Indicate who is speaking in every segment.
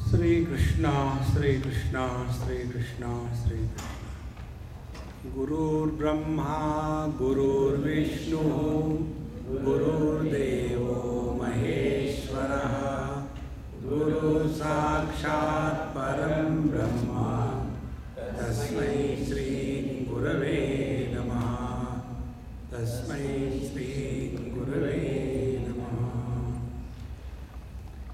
Speaker 1: Sri Krishna, Sri Krishna, Sri Krishna, Sri Krishna. Gurur Brahma, Gurur Vishnu, Gurur Devo Maheshwara, Guru Sakshat Param Brahma, Tasmai Sri Gurave Namaha, Tasmai Sri Gurave Namaha.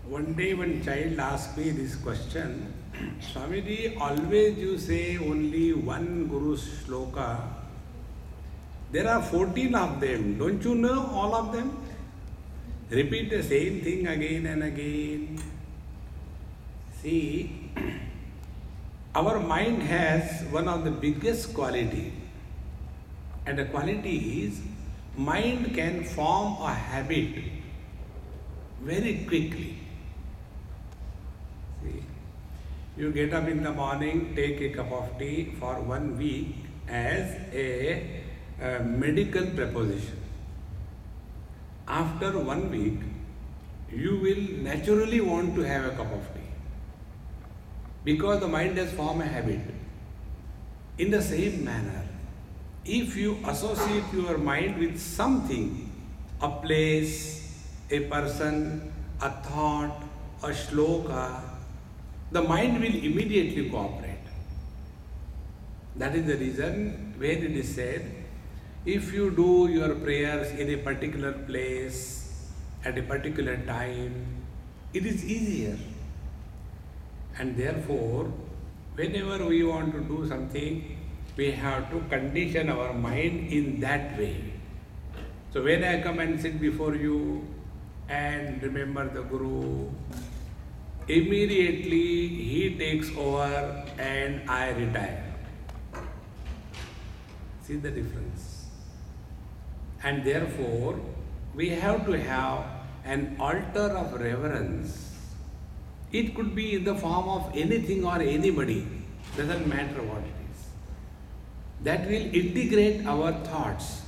Speaker 1: One day one child asked me this question, Swamiji, always you say only one Guru shloka. There are 14 of them. Don't you know all of them? Repeat the same thing again and again. See, our mind has one of the biggest quality. And the quality is, mind can form a habit very quickly. See, you get up in the morning, take a cup of tea for 1 week as a medical preposition. After 1 week, you will naturally want to have a cup of tea because the mind has formed a habit. In the same manner, if you associate your mind with something, a place, a person, a thought, a shloka, the mind will immediately cooperate. That is the reason when it is said, if you do your prayers in a particular place, at a particular time, it is easier. And therefore, whenever we want to do something, we have to condition our mind in that way. So when I come and sit before you and remember the Guru, immediately he takes over and I retire. See the difference? And therefore, we have to have an altar of reverence. It could be in the form of anything or anybody, doesn't matter what it is. That will integrate our thoughts,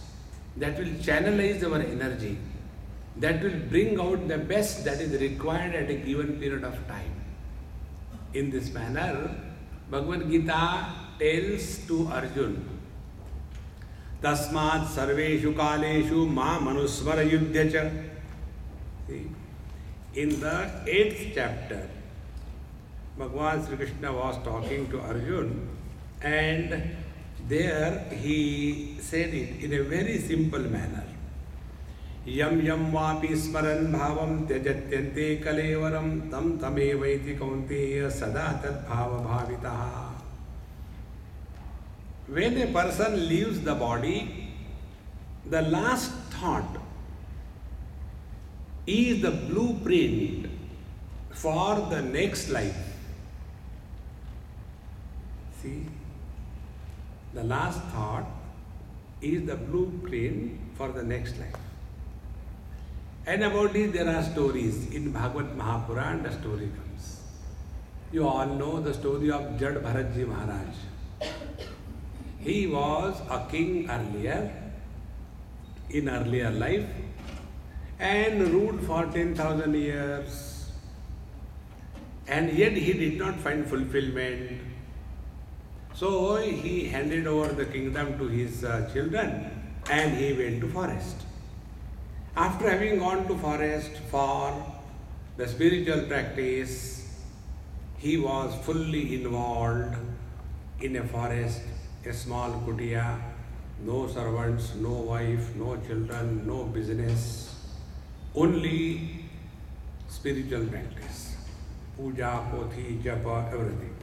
Speaker 1: that will channelize our energy, that will bring out the best that is required at a given period of time. In this manner, Bhagavad Gita tells to Arjuna, Tasmat sarveshu kaleshu ma manusmara yudhyacha. See, in the 8th chapter, Bhagavan Sri Krishna was talking to Arjuna, and there he said it in a very simple manner. Yam yam vapi smaran bhavam tyajatyante kalevaram tam tamevaiti kaunteya sada tat bhava bhavitaha. When a person leaves the body, the last thought is the blueprint for the next life. See, the last thought is the blueprint for the next life. And about this there are stories. In Bhagavad Mahapuran the story comes. You all know the story of Jad Bharatji Maharaj. He was a king earlier, in earlier life, and ruled for 10,000 years. And yet he did not find fulfillment. So he handed over the kingdom to his children and he went to forest. After having gone to forest for the spiritual practice, he was fully involved in a forest, a small kutia, no servants, no wife, no children, no business, only spiritual practice, puja, pothi, japa, everything.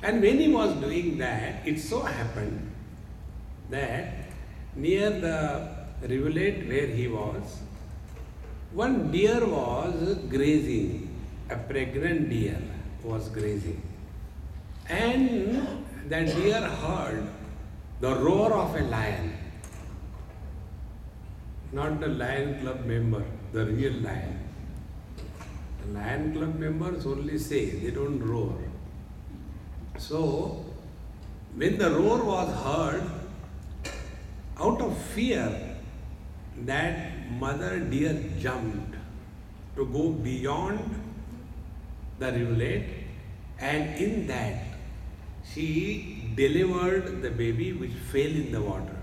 Speaker 1: And when he was doing that, it so happened that near the rivulet where he was, one deer was grazing, a pregnant deer was grazing. And that deer heard the roar of a lion, not the Lion Club member, the real lion. The Lion Club members only say, they don't roar. So, when the roar was heard, out of fear, that mother deer jumped to go beyond the rivulet, and in that she delivered the baby which fell in the water.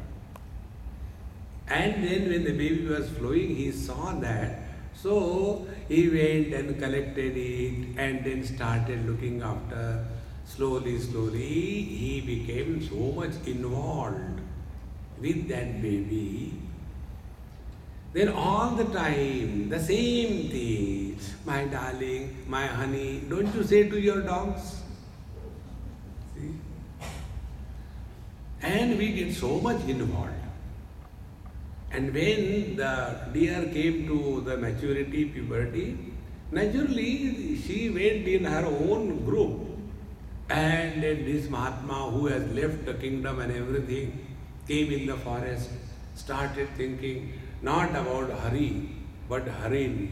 Speaker 1: And then when the baby was flowing, he saw that. So he went and collected it and then started looking after. Slowly, he became so much involved with that baby. Then all the time, the same thing. My darling, my honey, don't you say to your dogs? See? And we get so much involved. And when the deer came to the maturity, puberty, naturally she went in her own group. And then this Mahatma who has left the kingdom and everything came in the forest, started thinking not about Hari, but Harin,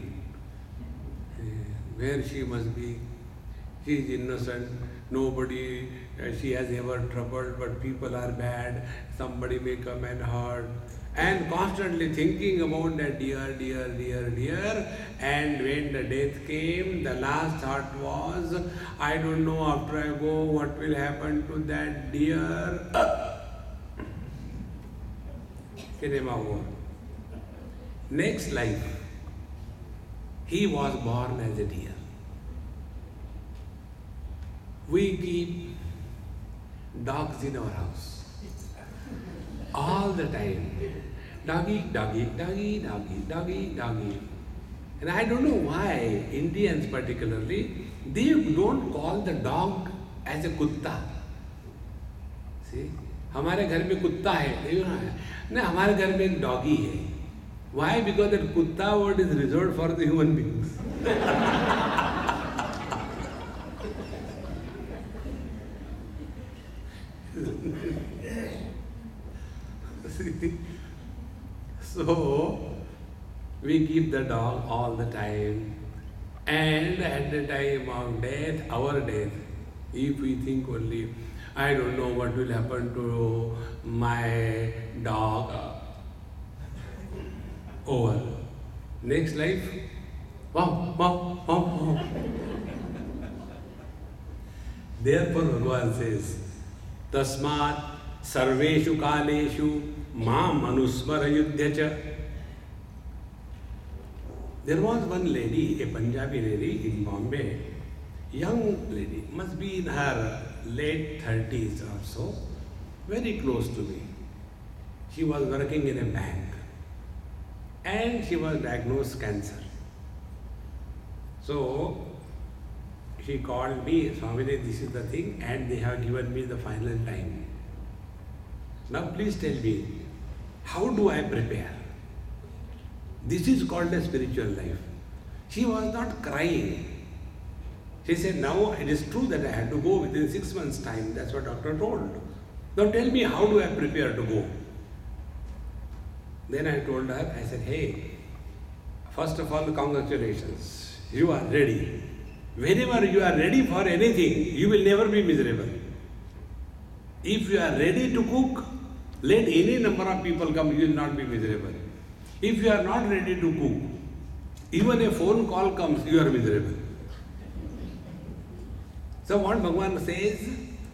Speaker 1: where she must be. She is innocent, nobody she has ever troubled, but people are bad, somebody may come and hurt. And constantly thinking about that deer. And when the death came, the last thought was, I don't know after I go what will happen to that deer. Cinema over. Next life, he was born as a deer. We keep dogs in our house all the time. Doggy, doggy, doggy, doggy, doggy, doggy. And I don't know why Indians particularly, they don't call the dog as a kutta. See? हमारे घर में कुत्ता है, नहीं हमारे घर में एक डॉगी है. Why? Because that kutta word is reserved for the human beings. So we keep the dog all the time, and at the time of death, our death, if we think only, I don't know what will happen to my dog, over. Next life, wow, wow, wow, wow. Therefore Bhagavan says, Tasmat sarveshu kaleshu Mam Manusmara Yudhyacha. There was one lady, a Punjabi lady in Bombay, young lady, must be in her late 30s or so, very close to me. She was working in a bank and she was diagnosed cancer. So she called me, Swamini, this is the thing, and they have given me the final time. Now please tell me, how do I prepare? This is called a spiritual life. She was not crying. She said, now it is true that I had to go within 6 months' time. That's what doctor told. Now tell me, how do I prepare to go? Then I told her, I said, hey, first of all, congratulations. You are ready. Whenever you are ready for anything, you will never be miserable. If you are ready to cook, let any number of people come, you will not be miserable. If you are not ready to cook, even a phone call comes, you are miserable. So what Bhagavan says,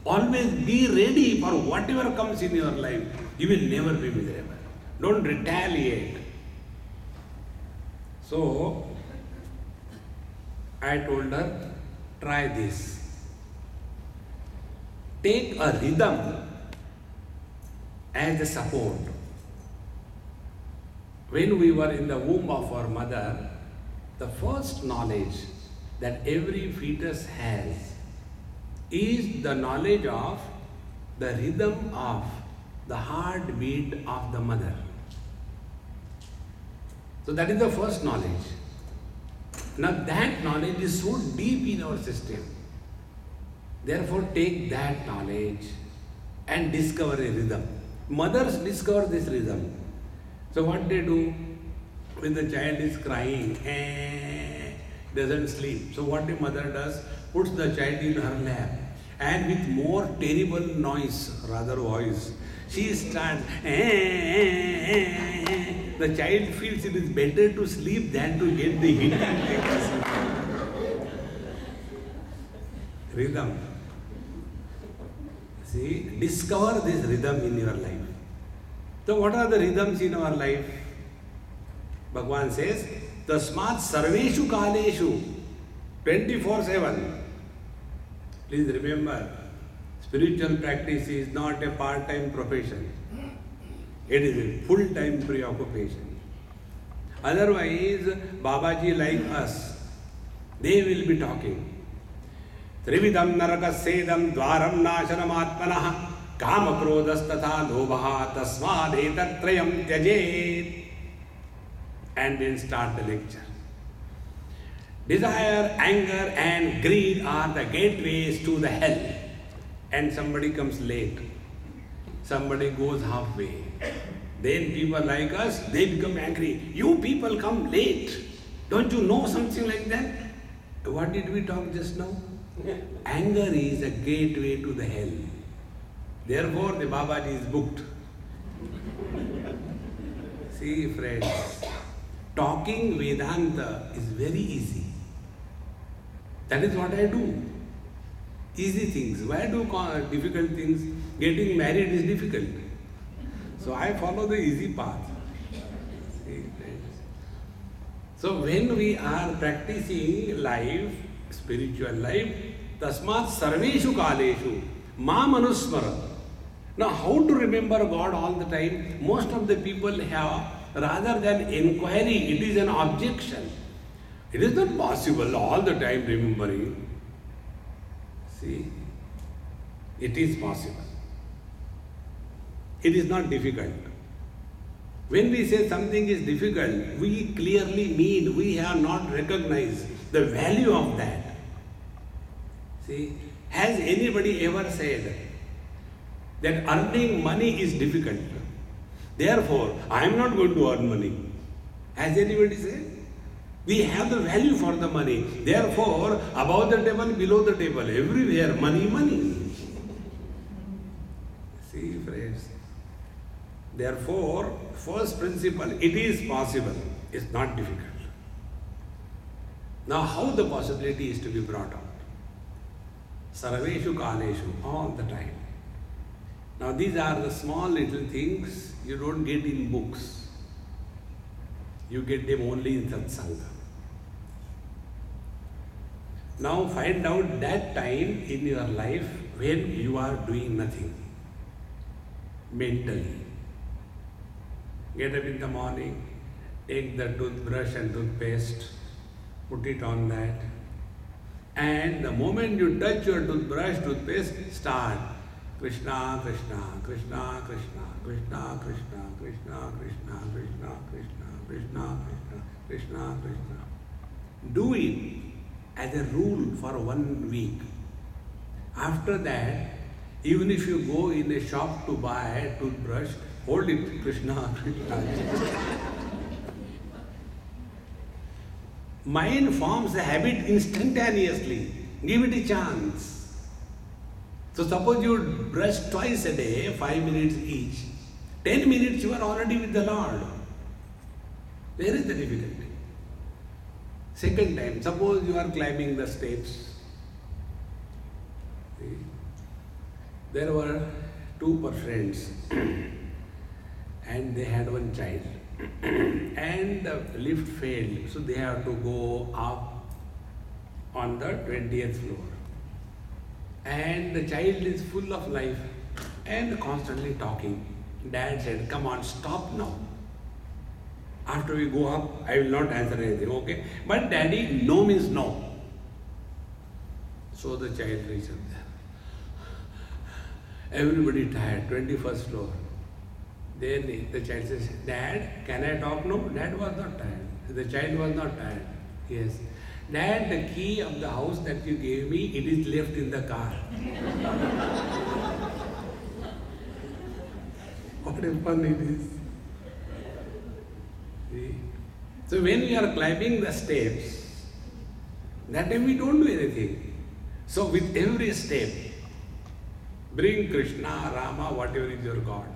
Speaker 1: always be ready for whatever comes in your life. You will never be miserable. Don't retaliate. So I told her, try this. Take a rhythm as a support. When we were in the womb of our mother, the first knowledge that every fetus has is the knowledge of the rhythm of the heartbeat of the mother. So that is the first knowledge. Now that knowledge is so deep in our system. Therefore take that knowledge and discover a rhythm. Mothers discover this rhythm. So what they do when the child is crying, doesn't sleep. So what a mother does, puts the child in her lap and with more terrible noise, rather voice, she starts, the child feels it is better to sleep than to get the hit. Rhythm. See, discover this rhythm in your life. So what are the rhythms in our life? Bhagavan says, Tasmat sarveshu kaleshu, 24/7. Please remember, spiritual practice is not a part-time profession. It is a full-time preoccupation. Otherwise, Babaji like us, they will be talking. Trividam narakasedam dvaram nashanam atmanah kama krodhastatha lobha tasmad etatrayam tyajet. And then start the lecture. Desire, anger and greed are the gateways to the hell. And somebody comes late. Somebody goes halfway. Then people like us, they become angry. You people come late. Don't you know something like that? What did we talk just now? Anger is a gateway to the hell. Therefore, the Babaji is booked. See, friends, talking Vedanta is very easy. That is what I do. Easy things. Why do difficult things? Getting married is difficult. So I follow the easy path. See, friends. So when we are practicing life, spiritual life, tasmat sarveshu kaleshu mam anusmara. Now how to remember God all the time? Most of the people have, rather than inquiry, it is an objection. It is not possible all the time remembering. See, it is possible. It is not difficult. When we say something is difficult, we clearly mean we have not recognized the value of that. See, has anybody ever said that earning money is difficult? Therefore, I am not going to earn money. Has anybody said? We have the value for the money. Therefore, above the table, below the table, everywhere, money, money. See, friends. Therefore, first principle, it is possible. It's not difficult. Now, how the possibility is to be brought out? Sarveshu kaleshu, all the time. Now, these are the small little things you don't get in books. You get them only in satsanga. Now, find out that time in your life when you are doing nothing mentally. Get up in the morning, take the toothbrush and toothpaste, put it on that, and the moment you touch your toothbrush, toothpaste, start Krishna, Krishna, Krishna, Krishna, Krishna, Krishna, Krishna, Krishna, Krishna, Krishna, Krishna, Krishna, Krishna, Krishna. Do it as a rule for 1 week. After that, even if you go in a shop to buy a toothbrush, hold it, Krishna, Krishna. Mind forms a habit instantaneously. Give it a chance. So suppose you brush twice a day, 5 minutes each. 10 minutes you are already with the Lord. Where is the difficulty? Second time, suppose you are climbing the steps. See? There were 2 friends and they had 1 child. And the lift failed, so they have to go up on the 20th floor. And the child is full of life and constantly talking. Dad said, come on, stop now. After we go up, I will not answer anything, okay? But daddy, no means no. So the child reached up there. Everybody tired, 21st floor. Then the child says, Dad, can I talk? No, Dad was not tired. The child was not tired. Yes. Dad, the key of the house that you gave me, it is left in the car. What a fun it is. See? So when we are climbing the steps, that time we don't do anything. So with every step, bring Krishna, Rama, whatever is your God.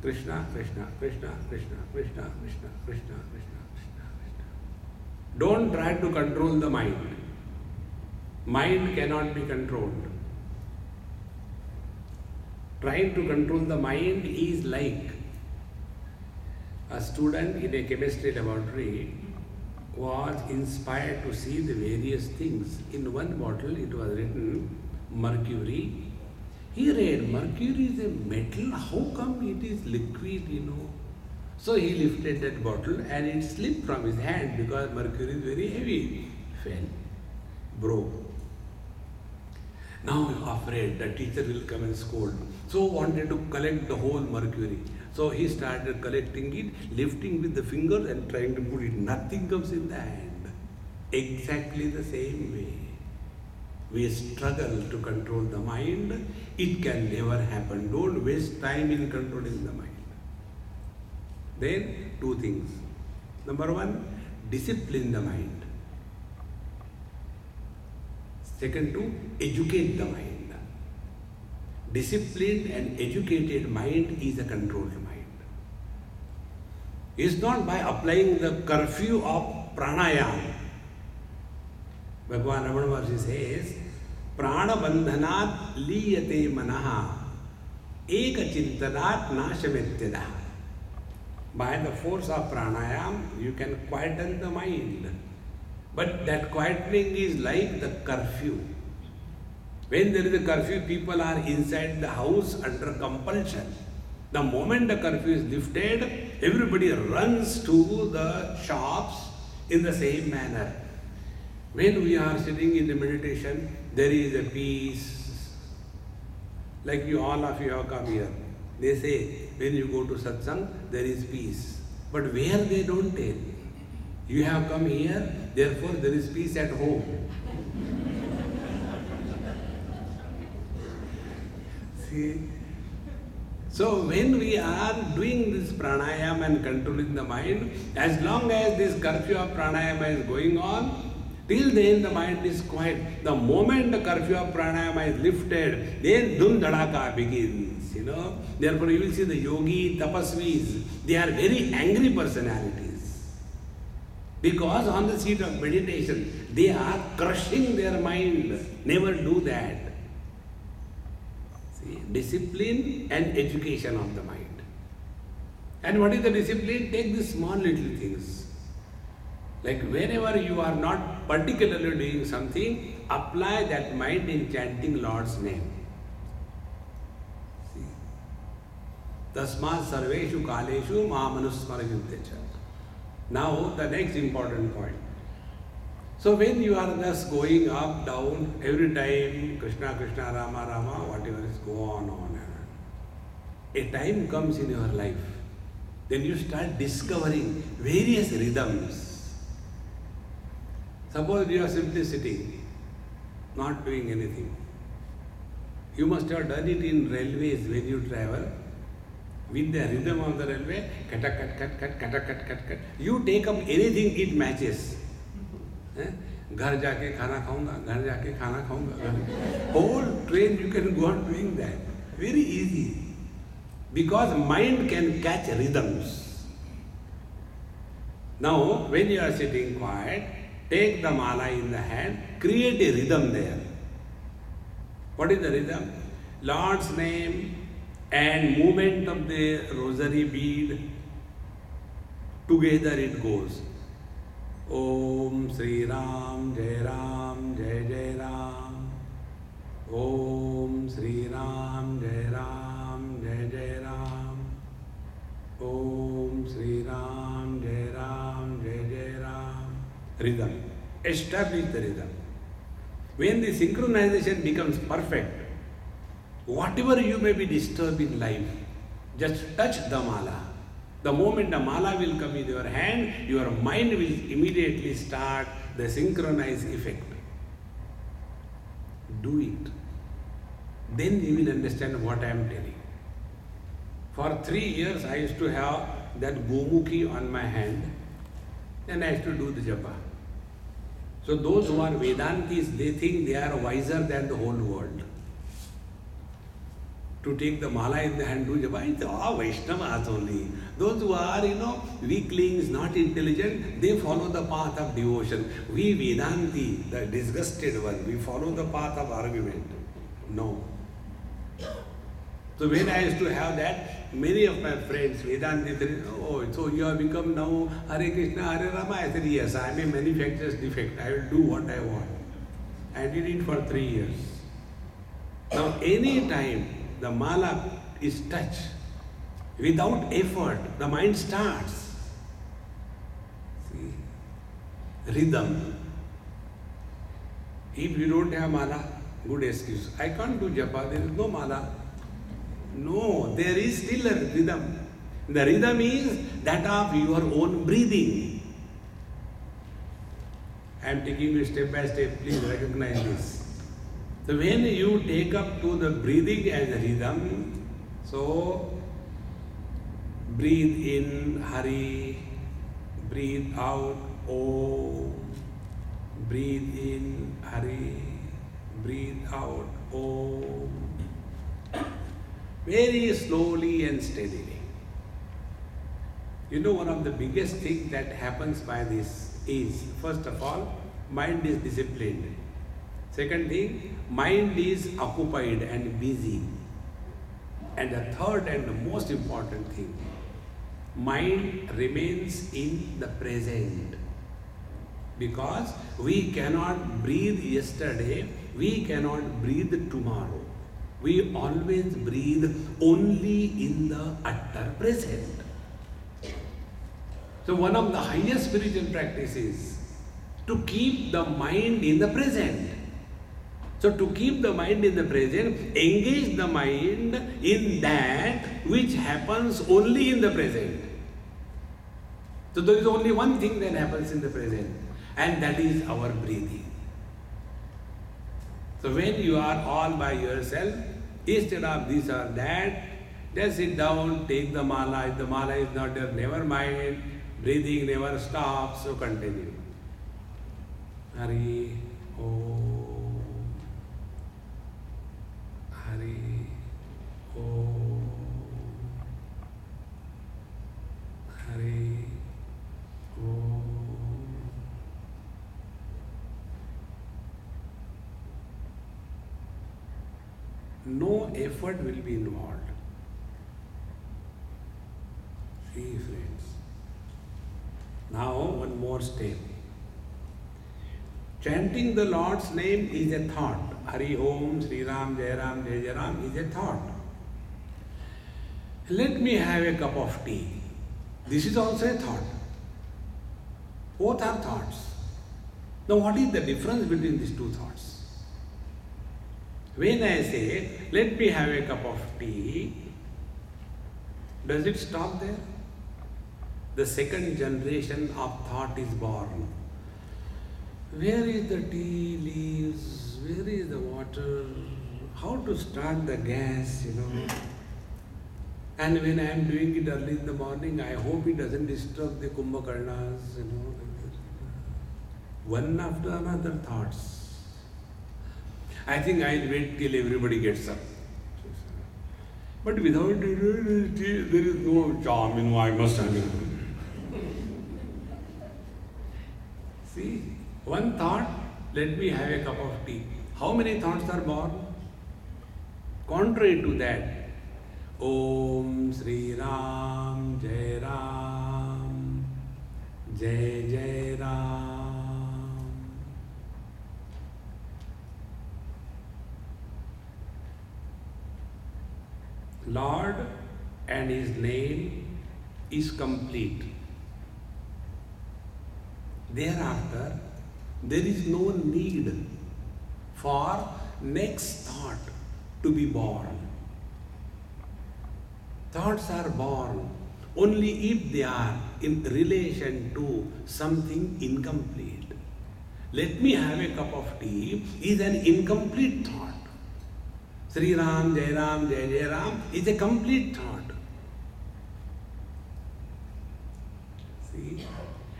Speaker 1: Krishna, Krishna, Krishna, Krishna, Krishna, Krishna, Krishna, Krishna, Krishna, Krishna. Don't try to control the mind. Mind cannot be controlled. Trying to control the mind is like a student in a chemistry laboratory was inspired to see the various things. In one bottle it was written mercury. He read mercury is a metal, how come it is liquid? So he lifted that bottle and it slipped from his hand because mercury is very heavy. Fell, broke. Now afraid the teacher will come and scold. So wanted to collect the whole mercury. So he started collecting it, lifting with the finger and trying to put it. Nothing comes in the hand. Exactly the same way. We struggle to control the mind. It can never happen. Don't waste time in controlling the mind. Then two things. Number one, discipline the mind. Second, to educate the mind. Disciplined and educated mind is a controlled mind. It's not by applying the curfew of pranayama. Bhagavan Ramana Maharshi says, prana bandhanat liyate manaha eka chintanat nashametyada. By the force of pranayama, you can quieten the mind. But that quietening is like the curfew. When there is a curfew, people are inside the house under compulsion. The moment the curfew is lifted, everybody runs to the shops in the same manner. When we are sitting in the meditation, there is a peace. Like all of you have come here. They say, when you go to satsang, there is peace. But where they don't tell. You have come here, therefore there is peace at home. See? So when we are doing this pranayama and controlling the mind, as long as this curfew of pranayama is going on, till then the mind is quiet. The moment the curfew of pranayama is lifted, then dhum dhadaka begins. Therefore you will see the yogi, tapasvis, they are very angry personalities. Because on the seat of meditation, they are crushing their mind. Never do that. See, discipline and education of the mind. And what is the discipline? Take the small little things. Like whenever you are not particularly doing something, apply that mind in chanting Lord's name. See. Tasmat sarveshu kaleshu mamanusmarayuntecha. Now the next important point. So when you are just going up, down, every time Krishna, Krishna, Rama, Rama, whatever is go on. A time comes in your life, then you start discovering various rhythms. Suppose you are simply sitting, not doing anything. You must have done it in railways when you travel. With the rhythm of the railway, cut, cut, cut, cut, cut, cut, cut, cut. You take up anything, it matches. घर जाके खाना खाऊंगा, घर जाके खाना खाऊंगा. Whole train you can go on doing that. Very easy. Because mind can catch rhythms. Now, when you are sitting quiet, take the mala in the hand, create a rhythm there. What is the rhythm? Lord's name and movement of the rosary bead, together it goes. Om Sri Ram, Jai Ram. Om Sri Ram, Jai Ram. Om Sri Ram, Jai Ram. Rhythm. Establish the rhythm. When the synchronization becomes perfect, whatever you may be disturbed in life, just touch the mala. The moment the mala will come in your hand, your mind will immediately start the synchronized effect. Do it. Then you will understand what I am telling. For 3 years I used to have that gomukhi on my hand and I used to do the japa. So those who are Vedantis, they think they are wiser than the whole world. to take the mala in the hand, do japa. It's all Vaishnavas only. Those who are, weaklings, not intelligent, they follow the path of devotion. We Vedanti, the disgusted one, we follow the path of argument. No. So when I used to have that, many of my friends, Vedanti, said, oh, so you have become now Hare Krishna, Hare Rama. I said, yes, I am a manufacturer's defect. I will do what I want. I did it for 3 years. Now, any time the mala is touched, without effort, the mind starts. See? Rhythm. If you don't have mala, good excuse. I can't do japa, there is no mala. No, there is still a rhythm. The rhythm is that of your own breathing. I am taking you step by step, please recognize this. So when you take up to the breathing as a rhythm, so breathe in Hari, breathe out Om, breathe in Hari, breathe out Om. Very slowly and steadily. One of the biggest things that happens by this is, first of all, mind is disciplined. Second thing, mind is occupied and busy. And the third and the most important thing, mind remains in the present. Because we cannot breathe yesterday, we cannot breathe tomorrow. We always breathe only in the utter present. So one of the highest spiritual practices to keep the mind in the present. So to keep the mind in the present, engage the mind in that which happens only in the present. So there is only one thing that happens in the present, and that is our breathing. So when you are all by yourself, instead of this or that, just sit down, take the mala. If the mala is not there, never mind. Breathing never stops, so continue. Hari Om. Hari Om. Hari Om. No effort will be involved. See, friends. Now, one more step. Chanting the Lord's name is a thought. Hari Om, Sri Ram, Jai Ram, Jai Jai Ram is a thought. Let me have a cup of tea. This is also a thought. Both are thoughts. Now, what is the difference between these two thoughts? When I say, let me have a cup of tea, does it stop there? The second generation of thought is born. Where is the tea leaves? Where is the water? How to start the gas, And when I am doing it early in the morning, I hope it doesn't disturb the Kumbhakarnas, One after another thoughts. I think I'll wait till everybody gets up. But without tea, there is no charm, I must have it. See, one thought, let me have a cup of tea. How many thoughts are born? Contrary to that, Om Sri Ram, Jai Ram, Jai Jai Ram. Lord and His name is complete. Thereafter, there is no need for next thought to be born. Thoughts are born only if they are in relation to something incomplete. Let me have a cup of tea is an incomplete thought. Sri Ram, Jai Ram is a complete thought. See?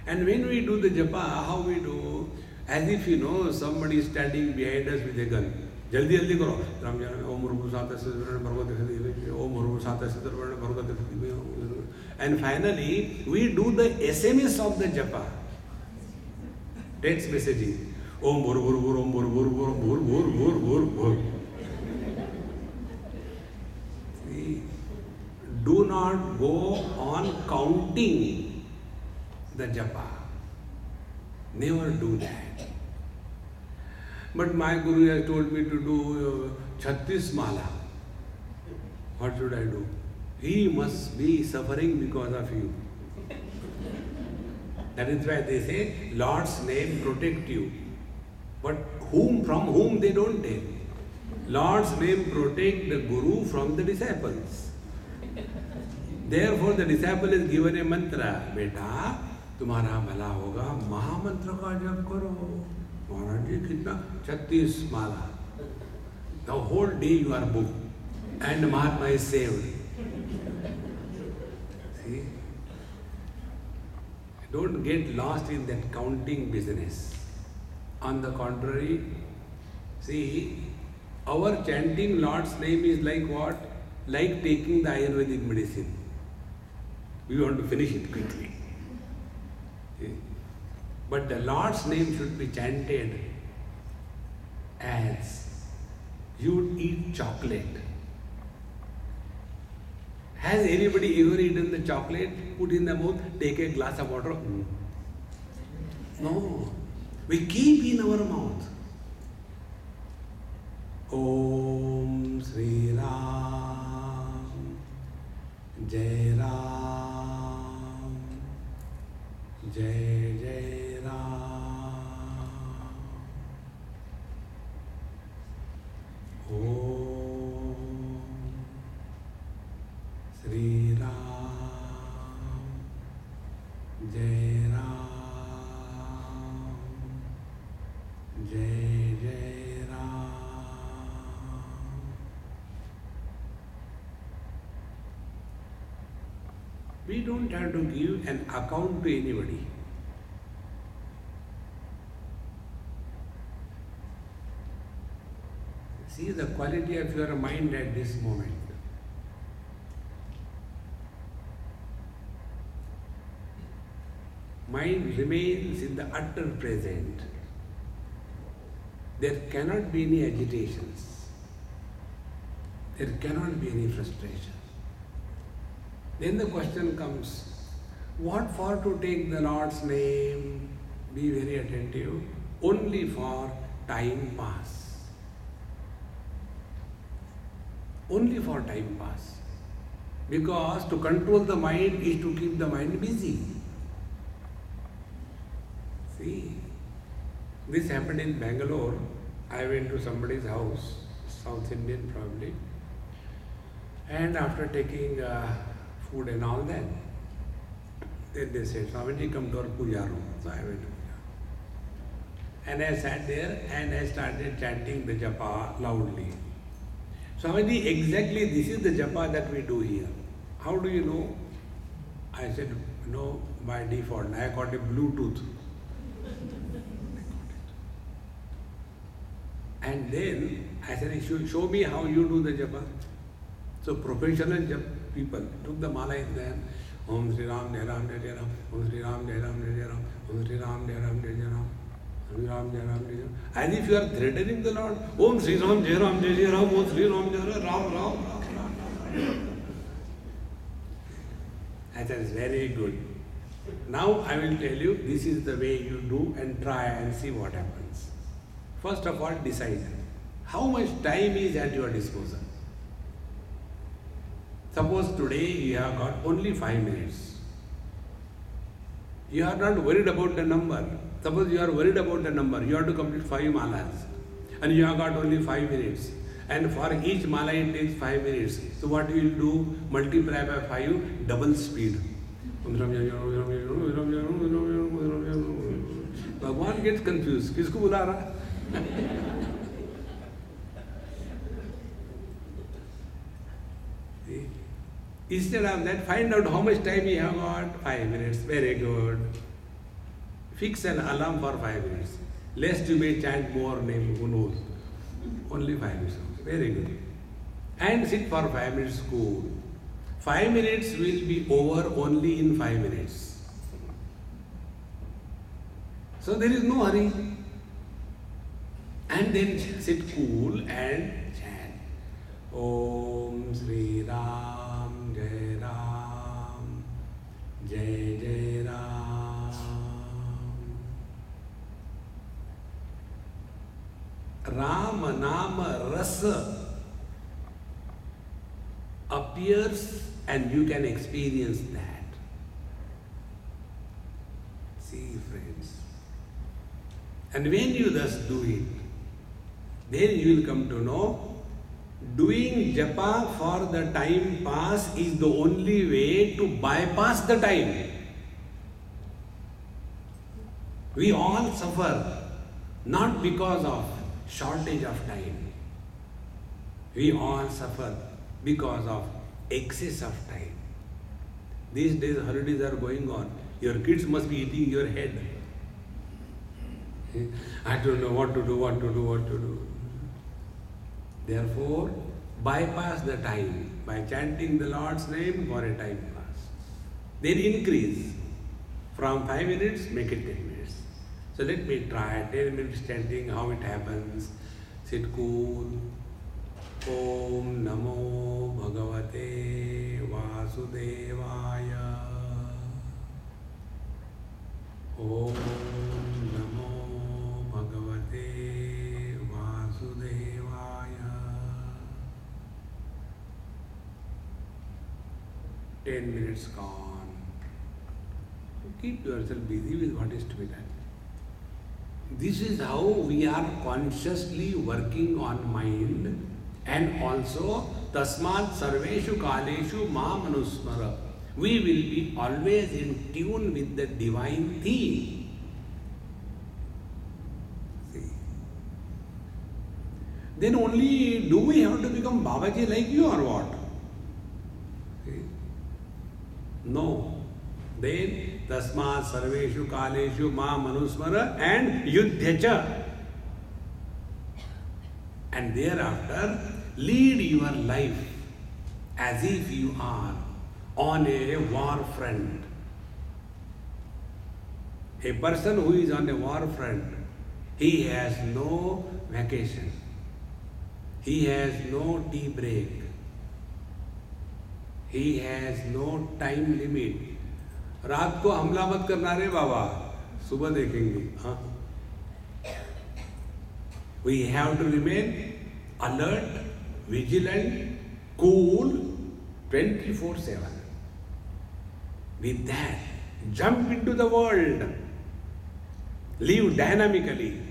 Speaker 1: And when we do the japa, how we do? As if somebody is standing behind us with a gun. जल्दी जल्दी करो. राम ओम भर्गो. And finally, we do the SMS of the japa. Text messaging. Om bur bur bur om bur bur bur bur bur bur bur bur. See, do not go on counting the japa. Never do that. But my Guru has told me to do 36 mala. What should I do? He must be suffering because of you. That is why they say, Lord's name protect you. But from whom they don't tell. Lord's name protect the Guru from the disciples. Therefore the disciple is given a mantra. Beta, तुम्हारा भला होगा, महामंत्र का जप करो. Maharaj ji, kitna? 36 mala. The whole day you are booked. And Mahatma is saved. See? Don't get lost in that counting business. On the contrary, see, our chanting Lord's name is like what? Like taking the Ayurvedic medicine. We want to finish it quickly. See? But the Lord's name should be chanted as you would eat chocolate. Has anybody ever eaten the chocolate, put in the mouth, take a glass of water? No. We keep in our mouth. Om Sri Ram, Jai Ram, Jai Jai Ram. Om Sri Ram, Jai Ram, Jai Jai Ram. We don't have to give an account to anybody. See the quality of your mind at this moment. Mind remains in the utter present. There cannot be any agitations. There cannot be any frustration. Then the question comes, what for to take the Lord's name? Be very attentive. Only for time pass. Only for time pass. Because to control the mind is to keep the mind busy. See, this happened in Bangalore. I went to somebody's house, South Indian probably, and after taking food and all that, then they said, Swamiji, come to our puja room. So I went to puja. And I sat there and I started chanting the japa loudly. Swamiji, exactly this is the japa that we do here. How do you know? I said, no, by default. I got a Bluetooth. And then I said, show me how you do the japa. So professional people took the mala in their hand. Om Sri Ram, Jai Ram, Jai Jai Ram. Om Sri Ram, Jai Ram, Jai Jai Ram. Om Sri Ram, Jai Ram, Jai Jai Ram. Om Sri Ram, Jai Ram, Jai Jai Ram. As if you are threatening the Lord. Om Sri Ram, Jai Ram, Jai Jai Ram. Om Sri Ram, Jai Ram, Ram, Ram. I said, it's very good. Now I will tell you, this is the way you do and try and see what happens. First of all, decide how much time is at your disposal. Suppose today you have got only 5 minutes. You are not worried about the number. Suppose you are worried about the number, you have to complete 5 malas and you have got only 5 minutes. And for each mala it takes 5 minutes. So what you will do? Multiply by 5, double speed. Bhagwan gets confused. Kisko bula raha? Instead of that, find out how much time you have got. 5 minutes. Very good. Fix an alarm for 5 minutes. Lest you may chant more name, who knows. Only 5 minutes. Very good. And sit for 5 minutes cool. 5 minutes will be over only in 5 minutes. So there is no hurry. And then sit cool and chant. Om Sri Ram Jai Ram Jai Jai Ram. Ram Nama Rasa appears and you can experience that. See, friends. And when you thus do it, then you will come to know doing japa for the time pass is the only way to bypass the time. We all suffer not because of shortage of time. We all suffer because of excess of time. These days holidays are going on. Your kids must be eating your head. I don't know what to do. Therefore, bypass the time by chanting the Lord's name for a time pass. Then increase. From 5 minutes, make it 10 minutes. So let me try 10 minutes chanting, how it happens. Sit cool. Om Namo Bhagavate Vasudevaya. Om Namo Bhagavate Vasudevaya. 10 minutes gone. Keep yourself busy with what is to be done. This is how we are consciously working on mind. And also, tasmat sarveshu kaleshu ma manusmara. We will be always in tune with the divine theme. See. Then only do we have to become Babaji like you or what? See. No. Then tasmat sarveshu kaleshu ma manusmara and yudhyacha. And thereafter, lead your life as if you are on a war front. A person who is on a war front, he has no vacation. He has no tea break. He has no time limit. रात को हमला मत करना रे बाबा, सुबह देखेंगे. हाँ? We have to remain alert, vigilant, cool, 24/7. With that, jump into the world, live dynamically,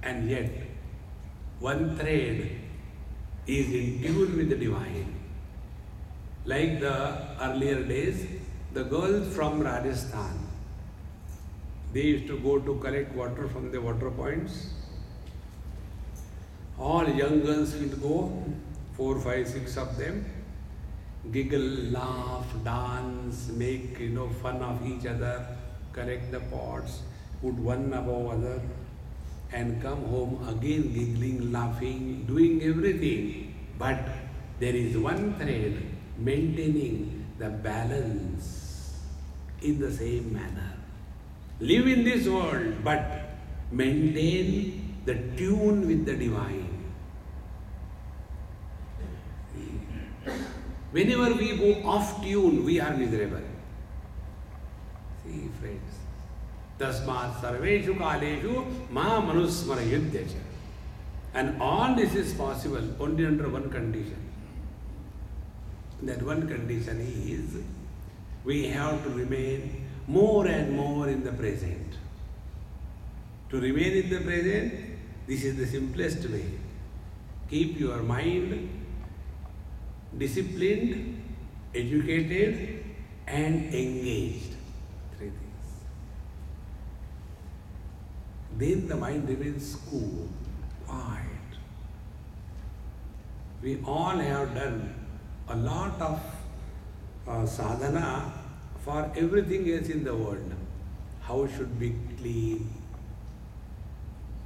Speaker 1: and yet one thread is in tune with the divine. Like the earlier days, the girls from Rajasthan, they used to go to collect water from the water points. All young girls will go, 4, 5, 6 of them, giggle, laugh, dance, make fun of each other, collect the pots, put one above other, and come home again giggling, laughing, doing everything. But there is one thread maintaining the balance in the same manner. Live in this world, but maintain the tune with the divine. Whenever we go off tune, we are miserable. See, friends. Tasmat sarveshu kaleshu ma manusmara yudhyacha. And all this is possible only under one condition. That one condition is we have to remain more and more in the present. To remain in the present, this is the simplest way. Keep your mind disciplined, educated, and engaged. 3 things. Then the mind remains cool, quiet. We all have done a lot of sadhana for everything else in the world. House should be clean.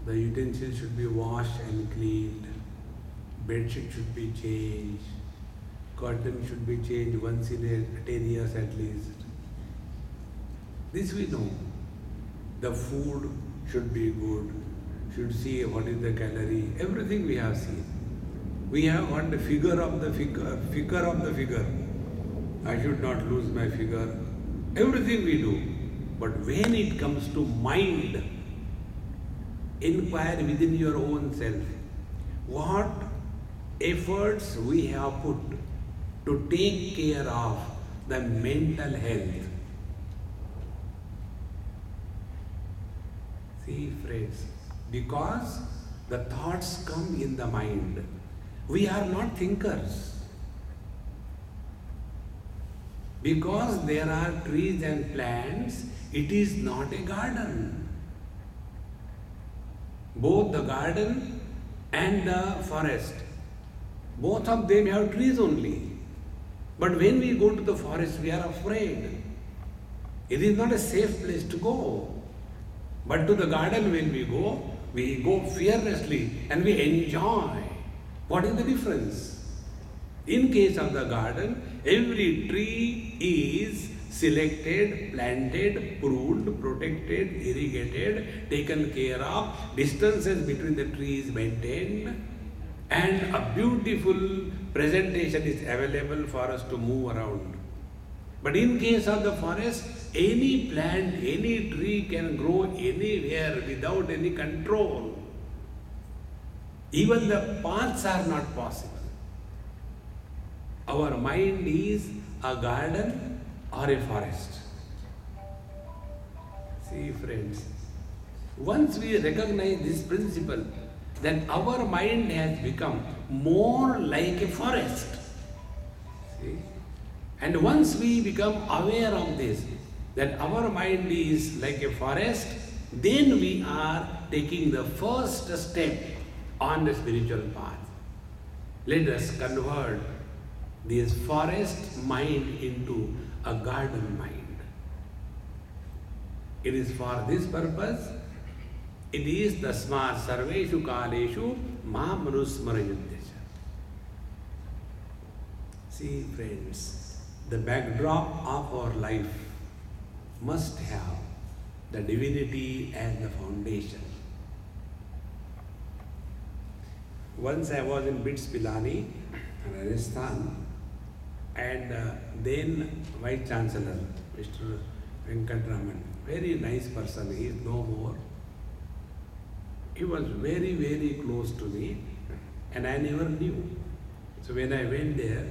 Speaker 1: The utensils should be washed and cleaned. bedsheet should be changed, curtain should be changed once in 10 years at least. This we know. The food should be good, should see what is the calorie, everything we have seen. We have got the figure of the figure. I should not lose my figure. Everything we do. But when it comes to mind, inquire within your own self. What efforts we have put to take care of the mental health. See, friends, because the thoughts come in the mind. We are not thinkers. Because there are trees and plants, it is not a garden. Both the garden and the forest, both of them have trees only. But when we go to the forest, we are afraid. It is not a safe place to go. But to the garden when we go fearlessly and we enjoy. What is the difference? In case of the garden, every tree is selected, planted, pruned, protected, irrigated, taken care of, distances between the trees maintained, and a beautiful presentation is available for us to move around. But in case of the forest, any plant, any tree can grow anywhere without any control. Even the paths are not possible. Our mind is a garden or a forest. See, friends, once we recognize this principle, then our mind has become more like a forest. See? And once we become aware of this, that our mind is like a forest, then we are taking the first step on the spiritual path. Let us convert this forest mind into a garden mind. It is for this purpose, it is tasmat sarveshu kaleshu ma manusmarayuddesha. See, friends, the backdrop of our life must have the divinity as the foundation. Once I was in Bits Pilani, Rajasthan, and then Vice Chancellor, Mr. Venkatraman, very nice person, he is no more. He was very, very close to me, and I never knew. So when I went there,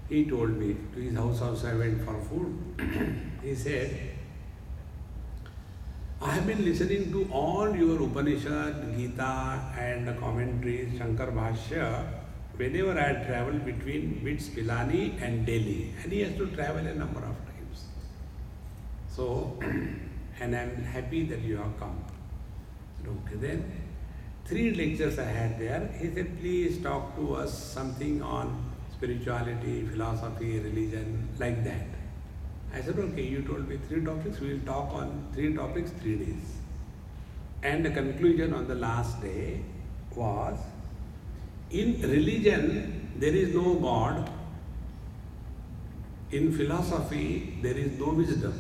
Speaker 1: he told me, to his house also I went for food. He said, I have been listening to all your Upanishad, Gita and the commentaries, Shankar Bhashya, whenever I travel between Bits Pilani and Delhi. And he has to travel a number of times. So, and I am happy that you have come. Okay, then 3 lectures I had there. He said, please talk to us something on spirituality, philosophy, religion, like that. I said, okay, you told me 3 topics, we will talk on 3 topics, 3 days. And the conclusion on the last day was, in religion, there is no God. In philosophy, there is no wisdom.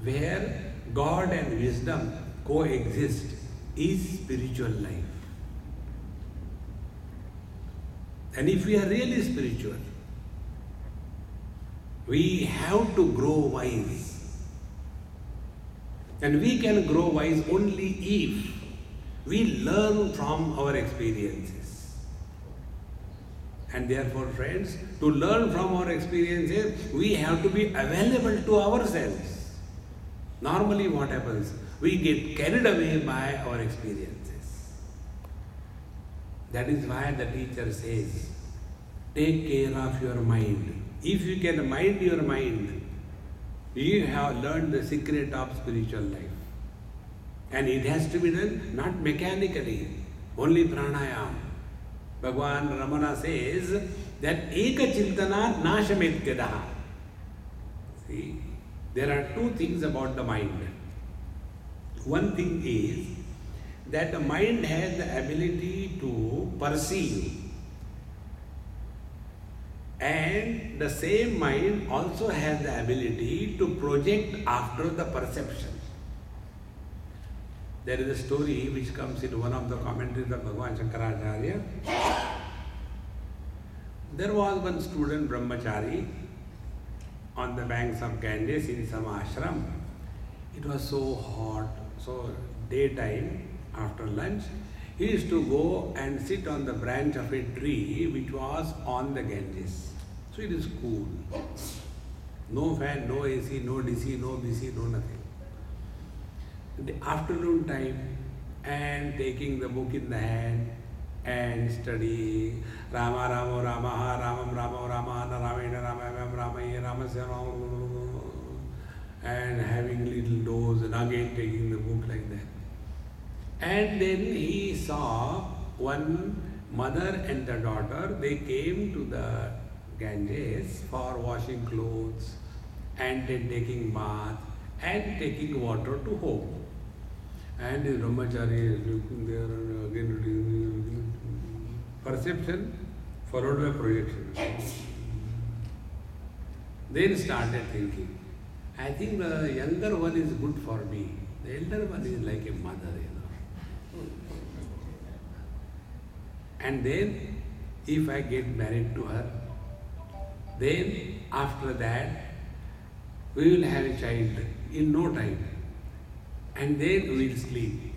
Speaker 1: Where God and wisdom coexist is spiritual life. And if we are really spiritual, we have to grow wise. And we can grow wise only if we learn from our experiences. And therefore, friends, to learn from our experiences, we have to be available to ourselves. Normally what happens? We get carried away by our experiences. That is why the teacher says, take care of your mind. If you can mind your mind, you have learned the secret of spiritual life. And it has to be done not mechanically, only pranayam. Bhagavan Ramana says that eka chintana nashametyadaha. See, there are 2 things about the mind. One thing is that the mind has the ability to perceive, and the same mind also has the ability to project after the perception. There is a story which comes in one of the commentaries of Bhagavan Shankaracharya. There was one student brahmachari on the banks of Ganges in some ashram. It was so hot, so daytime after lunch, he used to go and sit on the branch of a tree which was on the Ganges. So it is cool. No fan, no AC, no DC, no BC, no nothing. In the afternoon time, and taking the book in the hand and studying Rama Rama Rama Ramam Rama Rama Naramena Ramam Ramaya Ramasya Rama, and having little dose and again taking the book like that. And then he saw one mother and the daughter, they came to the Ganges for washing clothes and then taking bath and taking water to home. And the brahmachari is looking there and again perception followed by projection. Then started thinking, I think the younger one is good for me. The elder one is like a mother, And then if I get married to her, then after that we will have a child in no time. And then we will sleep.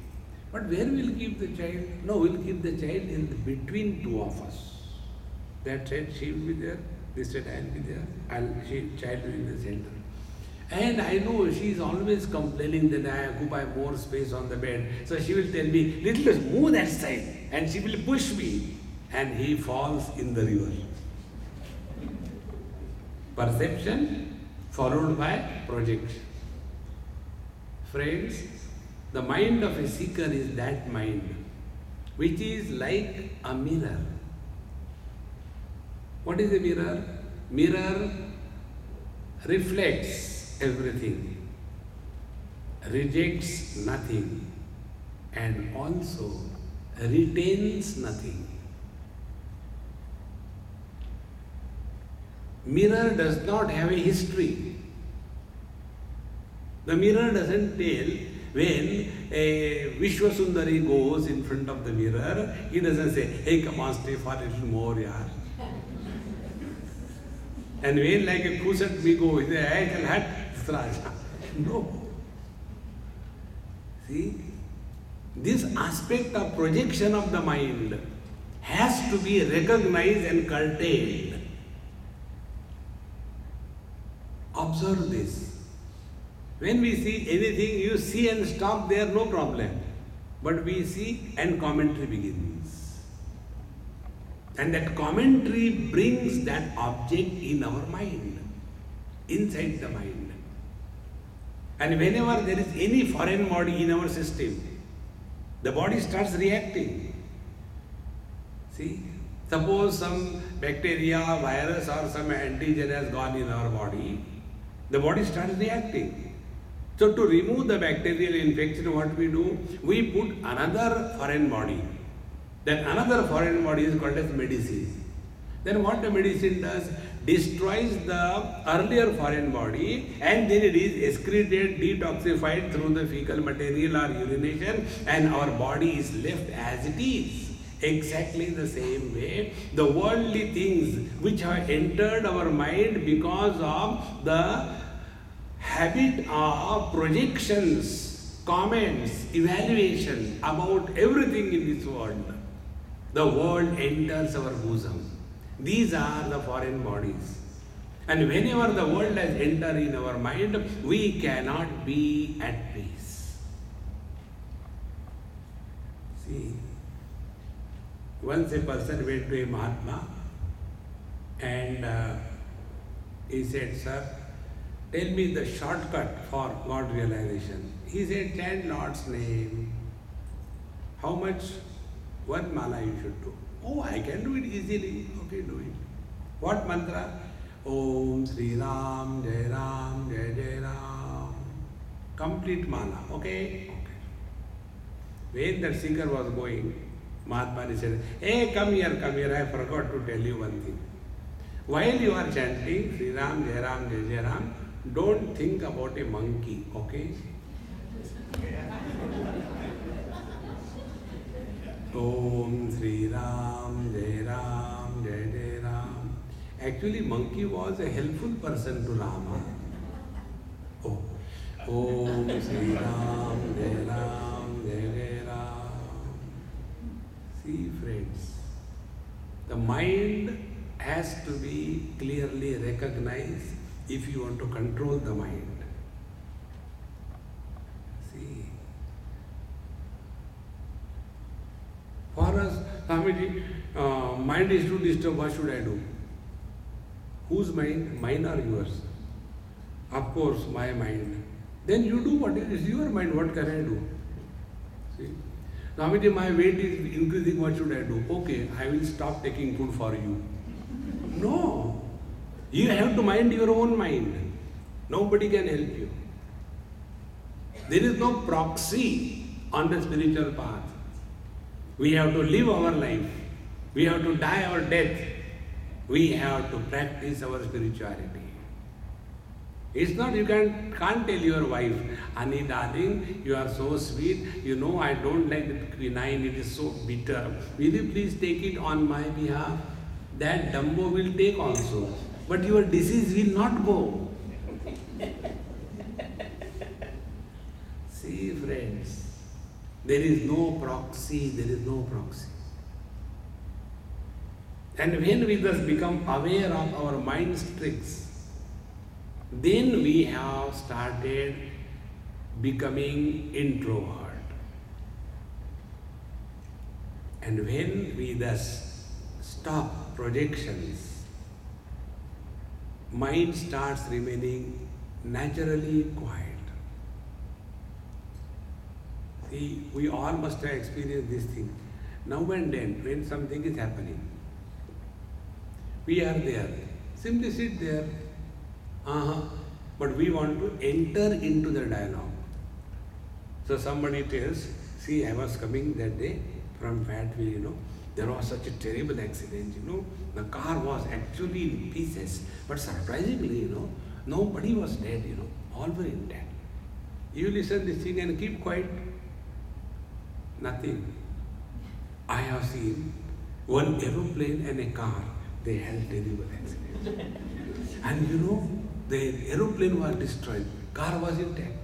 Speaker 1: But where we will keep the child? No, we will keep the child in between two of us. That said, she will be there. This said, I will be there. Child will be in the center. And I know she is always complaining that I occupy more space on the bed. So she will tell me, little move that side. And she will push me. And he falls in the river. Perception followed by projection. Friends, the mind of a seeker is that mind which is like a mirror. What is a mirror? Mirror reflects everything, rejects nothing, and also retains nothing. Mirror does not have a history. The mirror doesn't tell when a Vishwasundari goes in front of the mirror, he doesn't say, hey, come on, stay for a little more, yaar. And when like a Kusat we go, he says, hey, hat, no. See, this aspect of projection of the mind has to be recognized and curtailed. Observe this. When we see anything, you see and stop there, no problem. But we see and commentary begins. And that commentary brings that object in our mind, inside the mind. And whenever there is any foreign body in our system, the body starts reacting. See, suppose some bacteria, virus or some antigen has gone in our body, the body starts reacting. So to remove the bacterial infection, what we do? We put another foreign body. Then another foreign body is called as medicine. Then what the medicine does? Destroys the earlier foreign body and then it is excreted, detoxified through the fecal material or urination, and our body is left as it is. Exactly the same way, the worldly things which have entered our mind because of the habit of projections, comments, evaluation about everything in this world. The world enters our bosom. These are the foreign bodies. And whenever the world has entered in our mind, we cannot be at peace. See, once a person went to a Mahatma and he said, sir, tell me the shortcut for God realization. He said, chant Lord's name. How much? One mala you should do. Oh, I can do it easily. Okay, do it. What mantra? Om Sri Ram, Jai Ram, Jai Jai Ram. Complete mala. Okay? Okay. When that seeker was going, Mahatma said, hey, come here, I forgot to tell you one thing. While you are chanting Sri Ram, Jai Ram, Jai Jai Ram, don't think about a monkey, okay? Om Sri Ram, Jai Ram, Jai Jai Ram. Actually, monkey was a helpful person to Rama. Oh. Om Sri Ram, Jai Ram, Jai Jai Ram. See, friends, the mind has to be clearly recognized if you want to control the mind. See, for us, Swamiji, mind is too disturbed, what should I do? Whose mind? Mine or yours? Of course, my mind. Then you do what is your mind, what can I do? See? Swamiji, my weight is increasing, what should I do? Okay, I will stop taking food for you. No. You have to mind your own mind. Nobody can help you. There is no proxy on the spiritual path. We have to live our life. We have to die our death. We have to practice our spirituality. It's not, you can't tell your wife, honey darling, you are so sweet, you know I don't like the quinine, it is so bitter. Will you please take it on my behalf? That Dumbo will take also. But your disease will not go. See, friends, there is no proxy, there is no proxy. And when we thus become aware of our mind's tricks, then we have started becoming introvert. And when we thus stop projections, mind starts remaining naturally quiet. See, we all must have experienced this thing. Now and then, when something is happening, we are there, simply sit there, but we want to enter into the dialogue. So somebody tells, see, I was coming that day from Fayetteville, there was such a terrible accident, the car was actually in pieces, but surprisingly, nobody was dead, all were intact. You listen this thing and keep quiet. Nothing. I have seen one aeroplane and a car, they had terrible accident. And the aeroplane was destroyed, car was intact.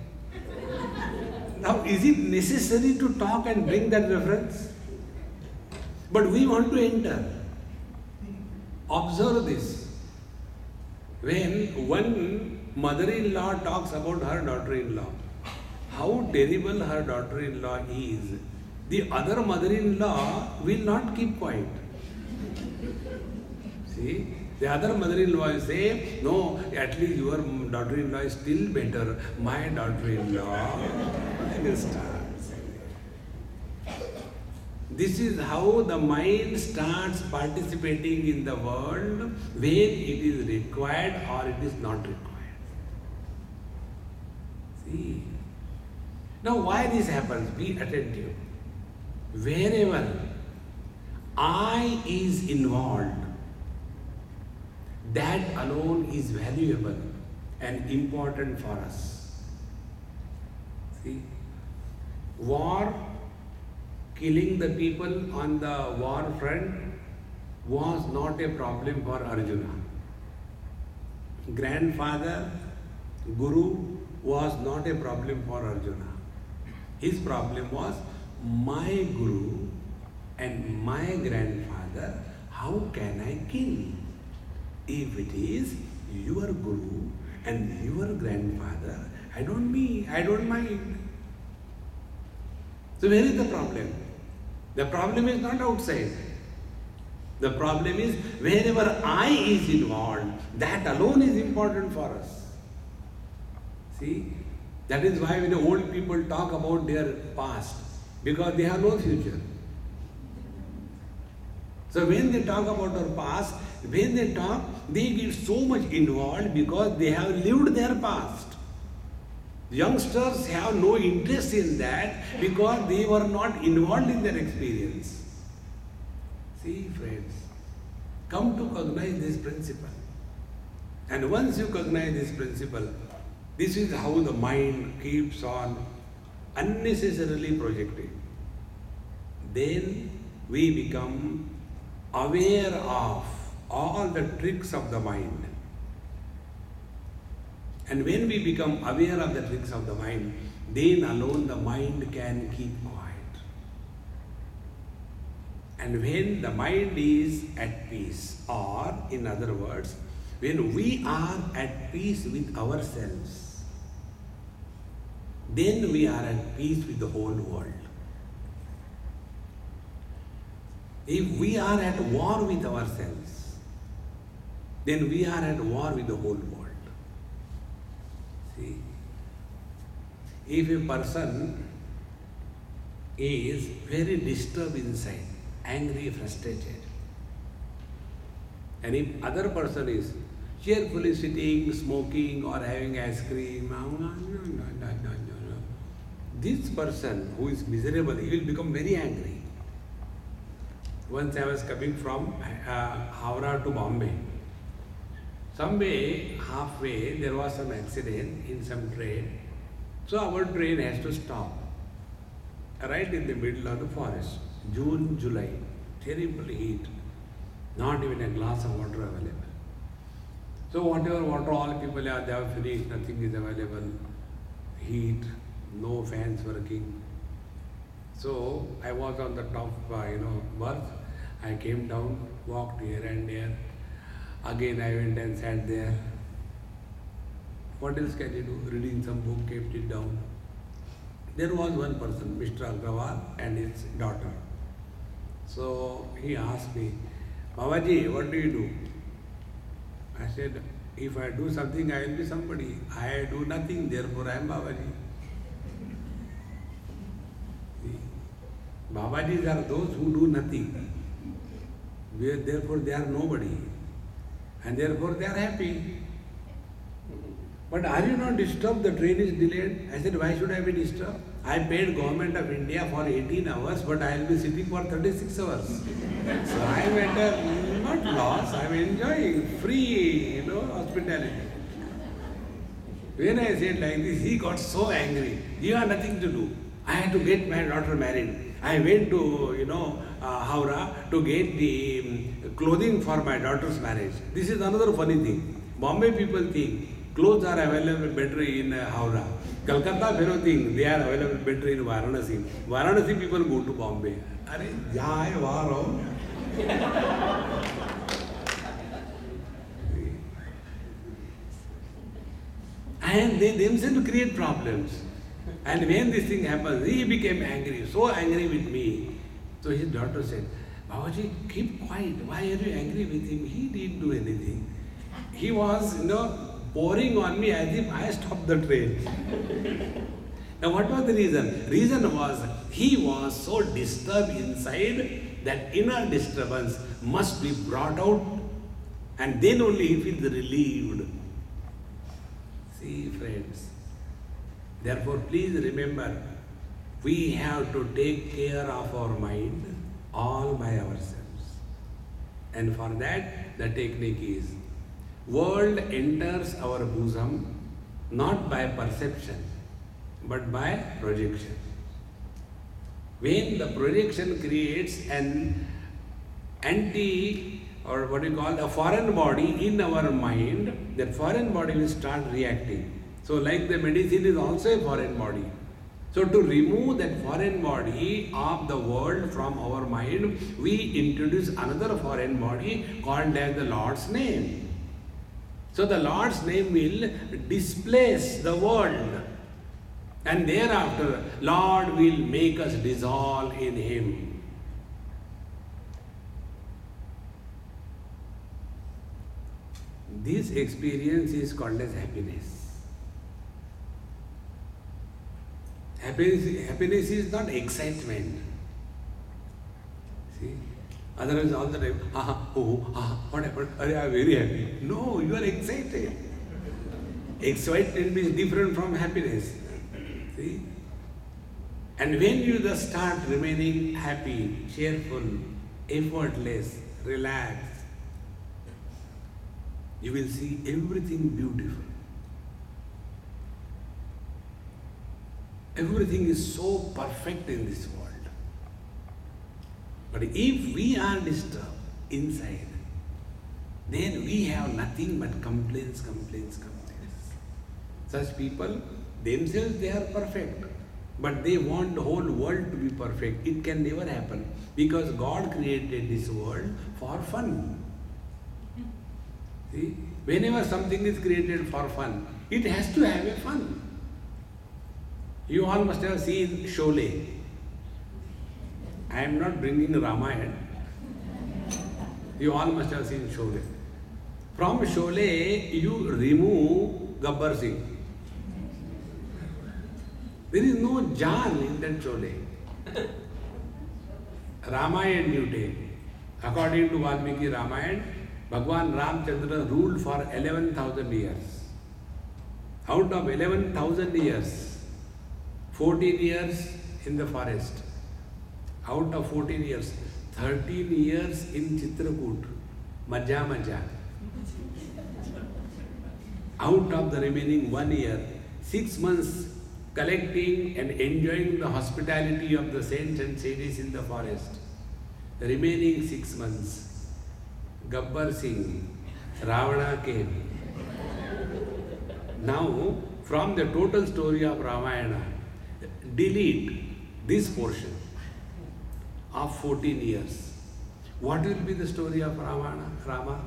Speaker 1: Now, is it necessary to talk and bring that reference? But we want to enter. Observe this. When one mother-in-law talks about her daughter-in-law, how terrible her daughter-in-law is, the other mother-in-law will not keep quiet. See? The other mother-in-law will say, no, at least your daughter-in-law is still better. My daughter-in-law will start. This is how the mind starts participating in the world when it is required or it is not required. See? Now why this happens? Be attentive. Wherever I is involved, that alone is valuable and important for us. See? War, killing the people on the war front was not a problem for Arjuna. Grandfather, Guru was not a problem for Arjuna. His problem was my Guru and my grandfather, how can I kill? If it is your Guru and your grandfather, I don't mind. So where is the problem? The problem is not outside. The problem is wherever I is involved, that alone is important for us. See? That is why when the old people talk about their past, because they have no future. So when they talk about our past, when they talk, they get so much involved because they have lived their past. Youngsters have no interest in that because they were not involved in their experience. See, friends, come to cognize this principle. And once you cognize this principle, this is how the mind keeps on unnecessarily projecting. Then we become aware of all the tricks of the mind. And when we become aware of the tricks of the mind, then alone the mind can keep quiet. And when the mind is at peace, or in other words, when we are at peace with ourselves, then we are at peace with the whole world. If we are at war with ourselves, then we are at war with the whole world. See, if a person is very disturbed inside, angry, frustrated, and if other person is cheerfully sitting, smoking or having ice cream, this person who is miserable, he will become very angry. Once I was coming from Howrah to Bombay. Somewhere, halfway, there was some accident in some train. So our train has to stop right in the middle of the forest. June, July, terrible heat. Not even a glass of water available. So whatever water all people are, they have finished, nothing is available. Heat, no fans working. So I was on the top, berth. I came down, walked here and there. Again I went and sat there. What else can you do? Reading some book, kept it down. There was one person, Mr. Agrawal and his daughter. So he asked me, Babaji, what do you do? I said, if I do something, I will be somebody. I do nothing, therefore I am Babaji. See? Babajis are those who do nothing. Therefore they are nobody. And therefore they are happy. But are you not disturbed? The train is delayed. I said, why should I be disturbed? I paid government of India for 18 hours, but I will be sitting for 36 hours. So I am at a, not loss, I am enjoying free, hospitality. When I said like this, he got so angry. You have nothing to do. I had to get my daughter married. I went to, Howrah to get the clothing for my daughter's marriage. This is another funny thing. Bombay people think clothes are available better in Howrah. Calcutta Pharaoh think they are available better in Varanasi. Varanasi people go to Bombay. Are jai varo. And they themselves create problems. And when this thing happens, he became angry, so angry with me. So his daughter said, Babaji, keep quiet. Why are you angry with him? He didn't do anything. He was, pouring on me as if I stopped the train. Now what was the reason? Reason was he was so disturbed inside that inner disturbance must be brought out, and then only he feels relieved. See, friends. Therefore, please remember, we have to take care of our mind all by ourselves. And for that, the technique is, world enters our bosom not by perception, but by projection. When the projection creates an a foreign body in our mind, that foreign body will start reacting. So like the medicine is also a foreign body. So to remove that foreign body of the world from our mind, we introduce another foreign body called as the Lord's name. So the Lord's name will displace the world. And thereafter, Lord will make us dissolve in Him. This experience is called as happiness. Happiness is not excitement. See? Otherwise all the time, what happened? I am very happy. No, you are excited. Excitement is different from happiness. See? And when you just start remaining happy, cheerful, effortless, relaxed, you will see everything beautiful. Everything is so perfect in this world. But if we are disturbed inside, then we have nothing but complaints. Such people, themselves they are perfect, but they want the whole world to be perfect. It can never happen because God created this world for fun. See, whenever something is created for fun, it has to have a fun. You all must have seen Sholay. I am not bringing Ramayana. You all must have seen Sholay. From Sholay, you remove Gabbar Singh. There is no Jaan in that Sholay. Ramayana you take. According to Valmiki Ramayana, Bhagwan Ramchandra ruled for 11,000 years. Out of 11,000 years, 14 years in the forest. Out of 14 years, 13 years in Chitrakoot. Maja. Out of the remaining 1 year, 6 months collecting and enjoying the hospitality of the saints and sages in the forest. The remaining 6 months, Gabbar Singh, Ravana came. Now, from the total story of Ramayana, delete this portion of 14 years. What will be the story of Rama?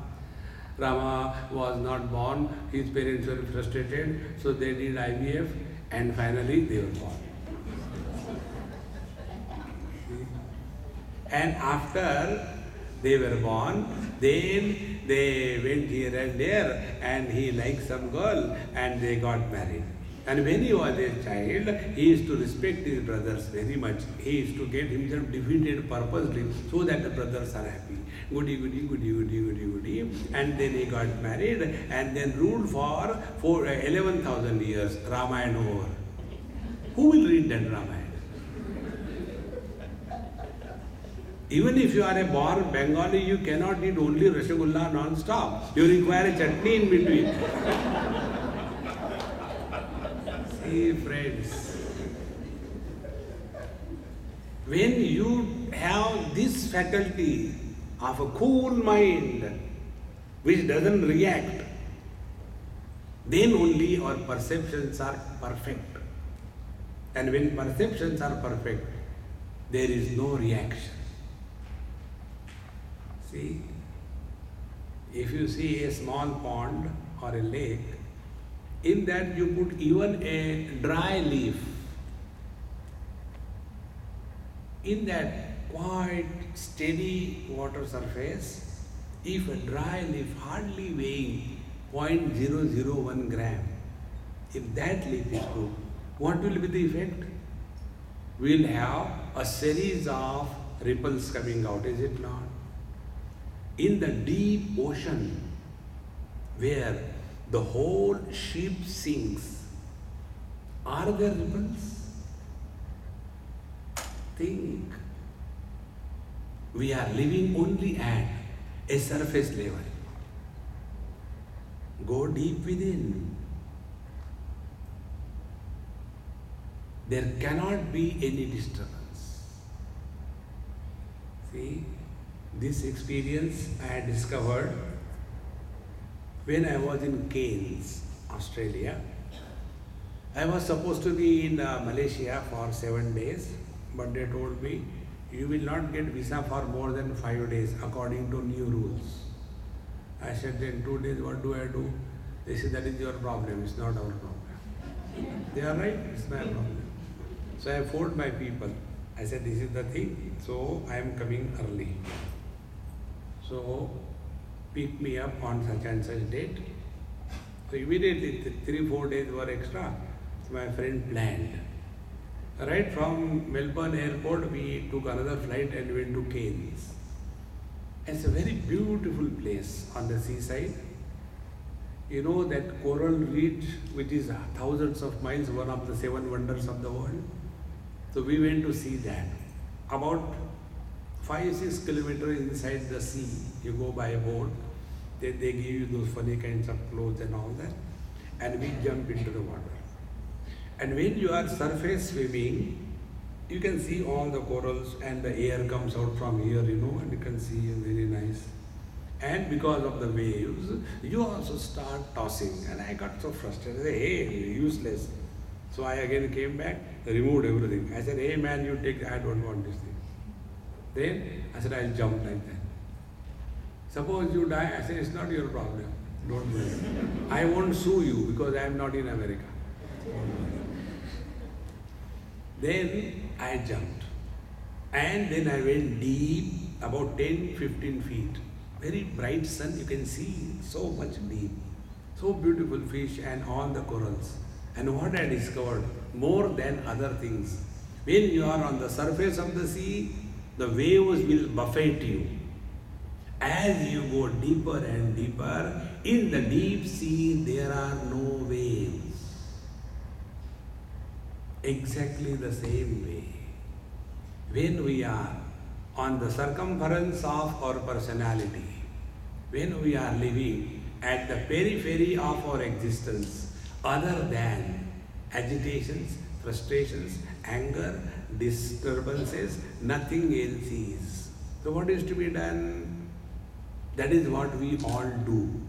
Speaker 1: Rama was not born, his parents were frustrated, so they did IVF and finally they were born. And after they were born, then they went here and there and he liked some girl and they got married. And when he was a child, he used to respect his brothers very much. He used to get himself defeated purposely so that the brothers are happy. Goody. And then he got married and then ruled for 11,000 years, Ramayana over. Who will read that Ramayana? Even if you are a born Bengali, you cannot eat only Rasgulla non-stop. You require a chutney in between. See, friends, when you have this faculty of a cool mind which doesn't react, then only our perceptions are perfect. And when perceptions are perfect, there is no reaction. See, if you see a small pond or a lake, in that you put even a dry leaf, in that quite steady water surface, if a dry leaf hardly weighing 0.001 gram, if that leaf is put, what will be the effect? We will have a series of ripples coming out, is it not? In the deep ocean, where the whole ship sinks, are there ripples? Think. We are living only at a surface level. Go deep within. There cannot be any disturbance. See, this experience I had discovered when I was in Cairns, Australia. I was supposed to be in Malaysia for 7 days, but they told me, you will not get visa for more than 5 days according to new rules. I said, then 2 days, what do I do? They said, that is your problem, it's not our problem. They are right, it's my problem. So I phoned my people. I said, this is the thing, so I am coming early. So pick me up on such and such date. So immediately 3-4 days were extra. So my friend planned. Right from Melbourne airport, we took another flight and went to Cairns. It's a very beautiful place on the seaside. You know that coral reef, which is thousands of miles, one of the seven wonders of the world. So we went to see that. About 5-6 kilometers inside the sea, you go by a boat, they give you those funny kinds of clothes and all that, and we jump into the water. And when you are surface swimming, you can see all the corals and the air comes out from here, and you can see very nice. And because of the waves, you also start tossing. And I got so frustrated. I said, hey, useless. So I again came back, removed everything. I said, hey man, you take, I don't want this thing. Then I said, I'll jump like that. Suppose you die, I said, it's not your problem. Don't worry. I won't sue you because I am not in America. Then I jumped. And then I went deep, about 10-15 feet. Very bright sun, you can see so much deep. So beautiful fish and all the corals. And what I discovered, more than other things, when you are on the surface of the sea, the waves will buffet you. As you go deeper and deeper, in the deep sea there are no waves. Exactly the same way. When we are on the circumference of our personality, when we are living at the periphery of our existence, other than agitations, frustrations, anger, disturbances, nothing else is. So what is to be done? That is what we all do.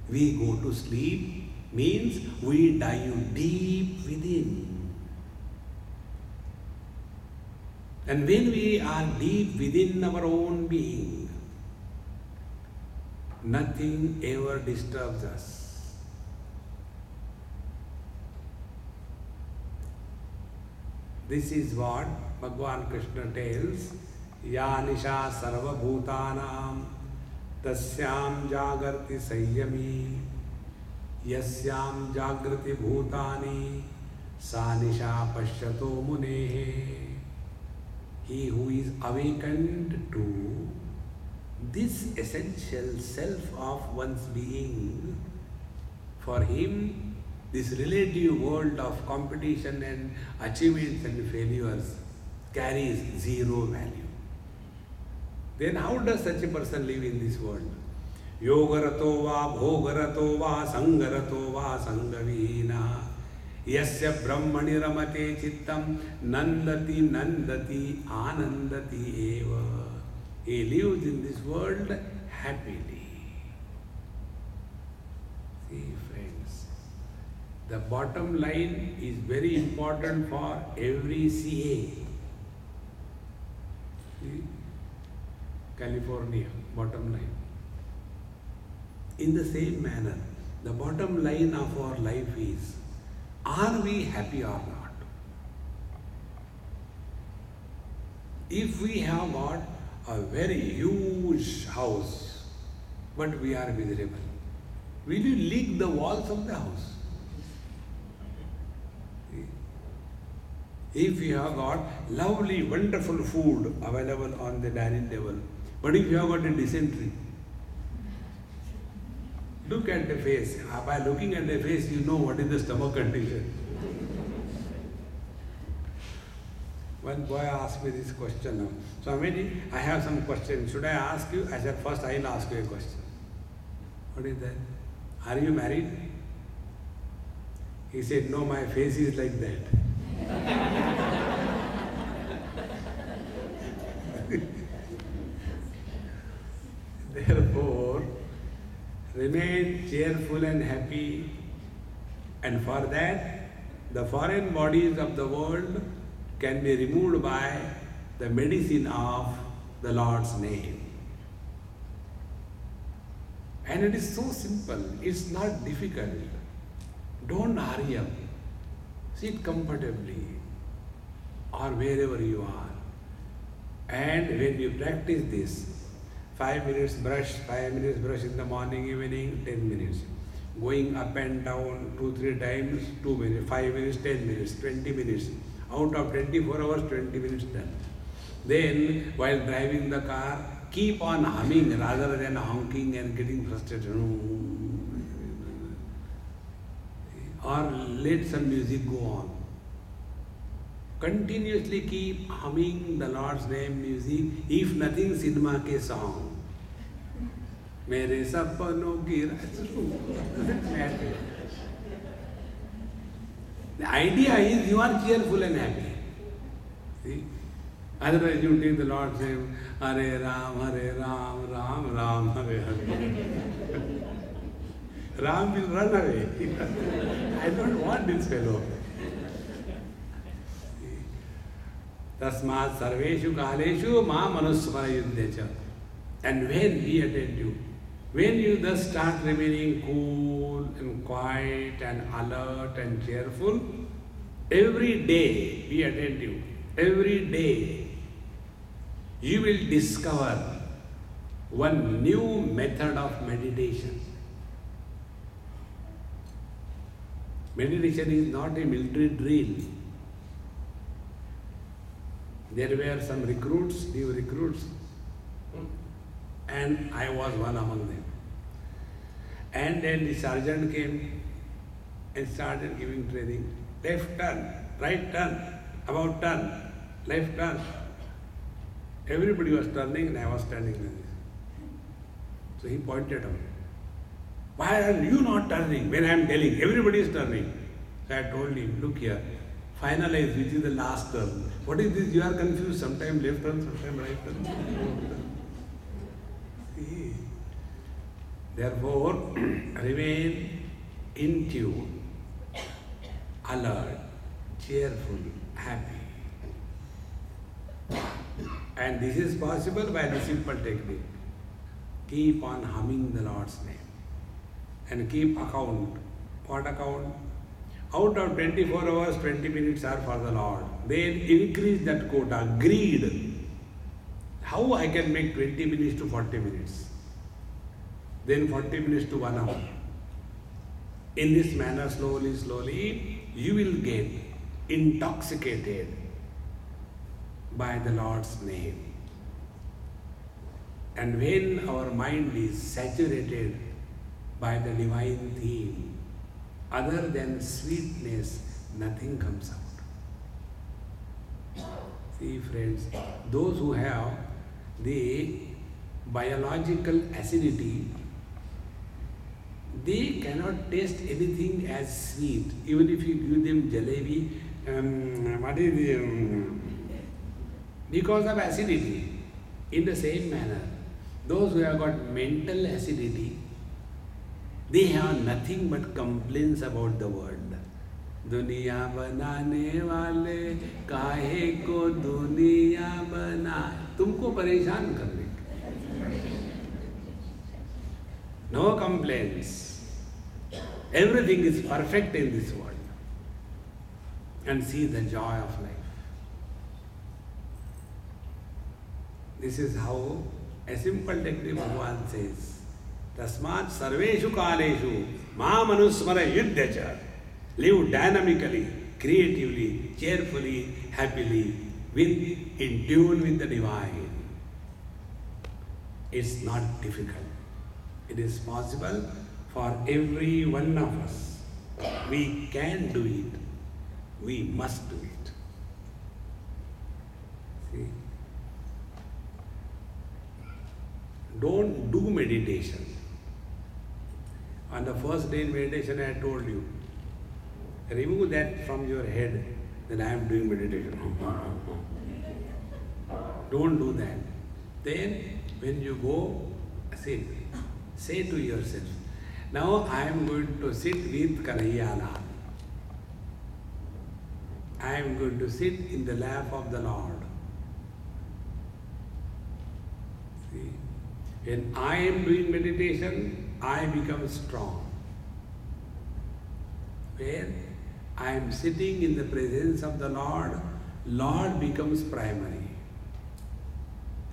Speaker 1: We go to sleep, means we dive deep within. And when we are deep within our own being, nothing ever disturbs us. This is what Bhagavan Krishna tells, Ya Nisha Sarva Bhutanam Tasyam Jagarti Sayyami Yasyam Jagrati Bhutani Sa Nisha Pashyato Munehe. He who is awakened to this essential self of one's being, for him, this relative world of competition and achievements and failures carries zero value. Then how does such a person live in this world? Yogarato va bhogarato va sangarato va sangavina yasya brahmani ramate chittam nandati nandati anandati eva. He lives in this world happily. See friends, the bottom line is very important for every CA. See? California, bottom line. In the same manner, the bottom line of our life is, are we happy or not? If we have got a very huge house, but we are miserable, will you lick the walls of the house? If you have got lovely, wonderful food available on the dining table, but if you have got a dysentery, look at the face. By looking at the face, you know what is the stomach condition. One boy asked me this question now. So I have some questions. Should I ask you? I said, first I will ask you a question. What is that? Are you married? He said, no, my face is like that. Therefore, remain cheerful and happy, and for that, the foreign bodies of the world can be removed by the medicine of the Lord's name. And it is so simple, it's not difficult. Don't hurry up. Sit comfortably or wherever you are. And when you practice this, 5 minutes brush in the morning, evening, 10 minutes. Going up and down 2-3 times, 2 minutes, 5 minutes, 10 minutes, 20 minutes. Out of 24 hours, 20 minutes done. Then, while driving the car, keep on humming rather than honking and getting frustrated. or let some music go on. Continuously keep humming the Lord's name music, if nothing, cinema ke song. Mere sapno ki matter. The idea is you are cheerful and happy. See? Otherwise you take the Lord's name, Hare Ram, Ram Ram, Hare Hare. Ram will run away. I don't want this fellow. Tasmat sarveshu kaleshu ma manusmarayuddecha. And when be attentive, when you thus start remaining cool and quiet and alert and cheerful, every day be attentive. Every day you will discover one new method of meditation. Meditation is not a military drill. There were some recruits, new recruits, and I was one among them. And then the sergeant came and started giving training. Left turn, right turn, about turn, left turn. Everybody was turning and I was standing like this. So he pointed out, why are you not turning when I am telling? Everybody is turning. So I told him, look here, finalize which is the last turn. What is this? You are confused. Sometimes left turn, sometimes right turn. See? Therefore, remain in tune, alert, cheerful, happy. And this is possible by the simple technique. Keep on humming the Lord's name. And keep account. What account? Out of 24 hours, 20 minutes are for the Lord. Then increase that quota. Greed. How I can make 20 minutes to 40 minutes? Then 40 minutes to 1 hour. In this manner, slowly, slowly, you will get intoxicated by the Lord's name. And when our mind is saturated by the divine theme, other than sweetness, nothing comes out. See, friends, those who have the biological acidity, they cannot taste anything as sweet. Even if you give them jalebi, because of acidity. In the same manner, those who have got mental acidity, they have nothing but complaints about the world. दुनिया बनाने वाले काहे को दुनिया बना, तुमको परेशान करने. No complaints. Everything is perfect in this world. And see the joy of life. This is how a simple technique Bhagavan says. Tasmat sarveshu kaleshu ma manusmara yuddhacha. Live dynamically, creatively, cheerfully, happily, in tune with the divine. It's not difficult. It is possible for every one of us. We can do it. We must do it. See? Don't do meditation. On the first day in meditation, I told you, remove that from your head that I am doing meditation. Don't do that. Then, when you go, sit. Say to yourself, now I am going to sit with Kanhaiyalal. I am going to sit in the lap of the Lord. See, when I am doing meditation, I become strong. When I am sitting in the presence of the Lord, Lord becomes primary.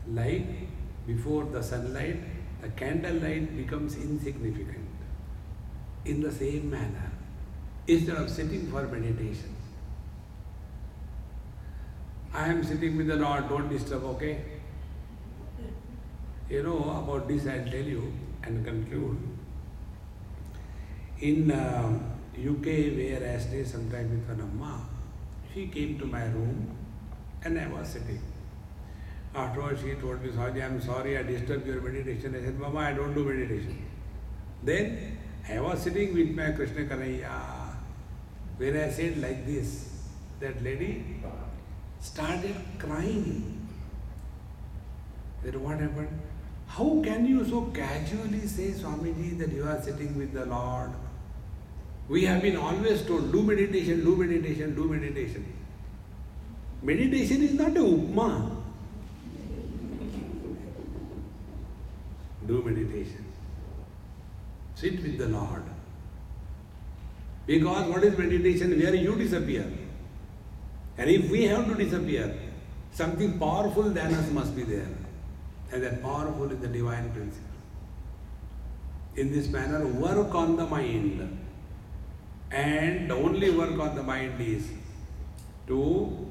Speaker 1: Like before the sunlight, the candlelight becomes insignificant. In the same manner, instead of sitting for meditation, I am sitting with the Lord, don't disturb, okay? You know, about this I'll tell you and conclude. In UK where I stayed sometime with an Amma. She came to my room and I was sitting. Afterwards she told me, Swami, I'm sorry I disturbed your meditation. I said, Mama, I don't do meditation. Then I was sitting with my Krishna Kanhaiya. When I said like this, that lady started crying. I said, what happened? How can you so casually say, Swamiji, that you are sitting with the Lord? We have been always told, do meditation, do meditation, do meditation. Meditation is not a upma. Do meditation. Sit with the Lord. Because what is meditation? Where you disappear. And if we have to disappear, something powerful than us must be there. And that powerful is the divine principle. In this manner, work on the mind. And the only work on the mind is to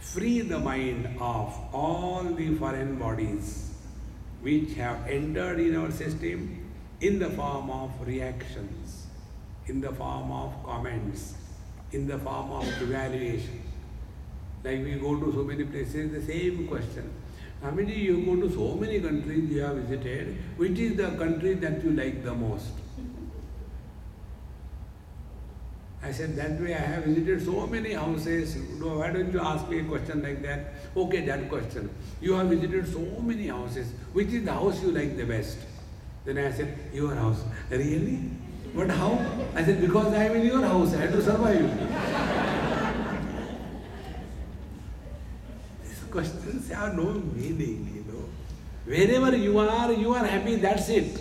Speaker 1: free the mind of all the foreign bodies which have entered in our system in the form of reactions, in the form of comments, in the form of evaluation. Like we go to so many places, the same question. Swamiji, you go to so many countries you have visited, which is the country that you like the most? I said, that way I have visited so many houses. Why don't you ask me a question like that? Okay, that question. You have visited so many houses. Which is the house you like the best? Then I said, your house. Really? But how? I said, because I am in your house. I had to survive. These questions have no meaning, Wherever you are happy, that's it.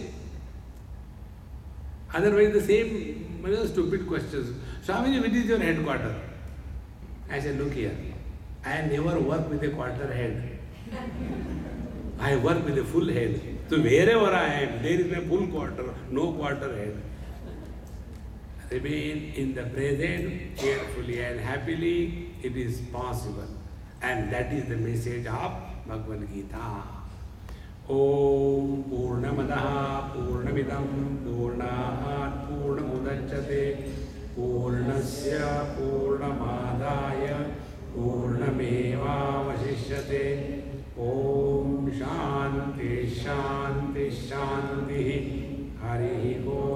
Speaker 1: Otherwise, the same stupid questions. Swamiji, which is your headquarter? I said, look here, I never work with a quarter head. I work with a full head. So wherever I am, there is a full quarter, no quarter head. Remain in the present carefully and happily, it is possible. And that is the message of Bhagavad Gita. Om Purnamadaha Purnamidam Purnahat Purnamudachyate Purnasya Purnamadaya Purnameva Vasishyate. Om Shanti Shanti Shanti. Hari Om.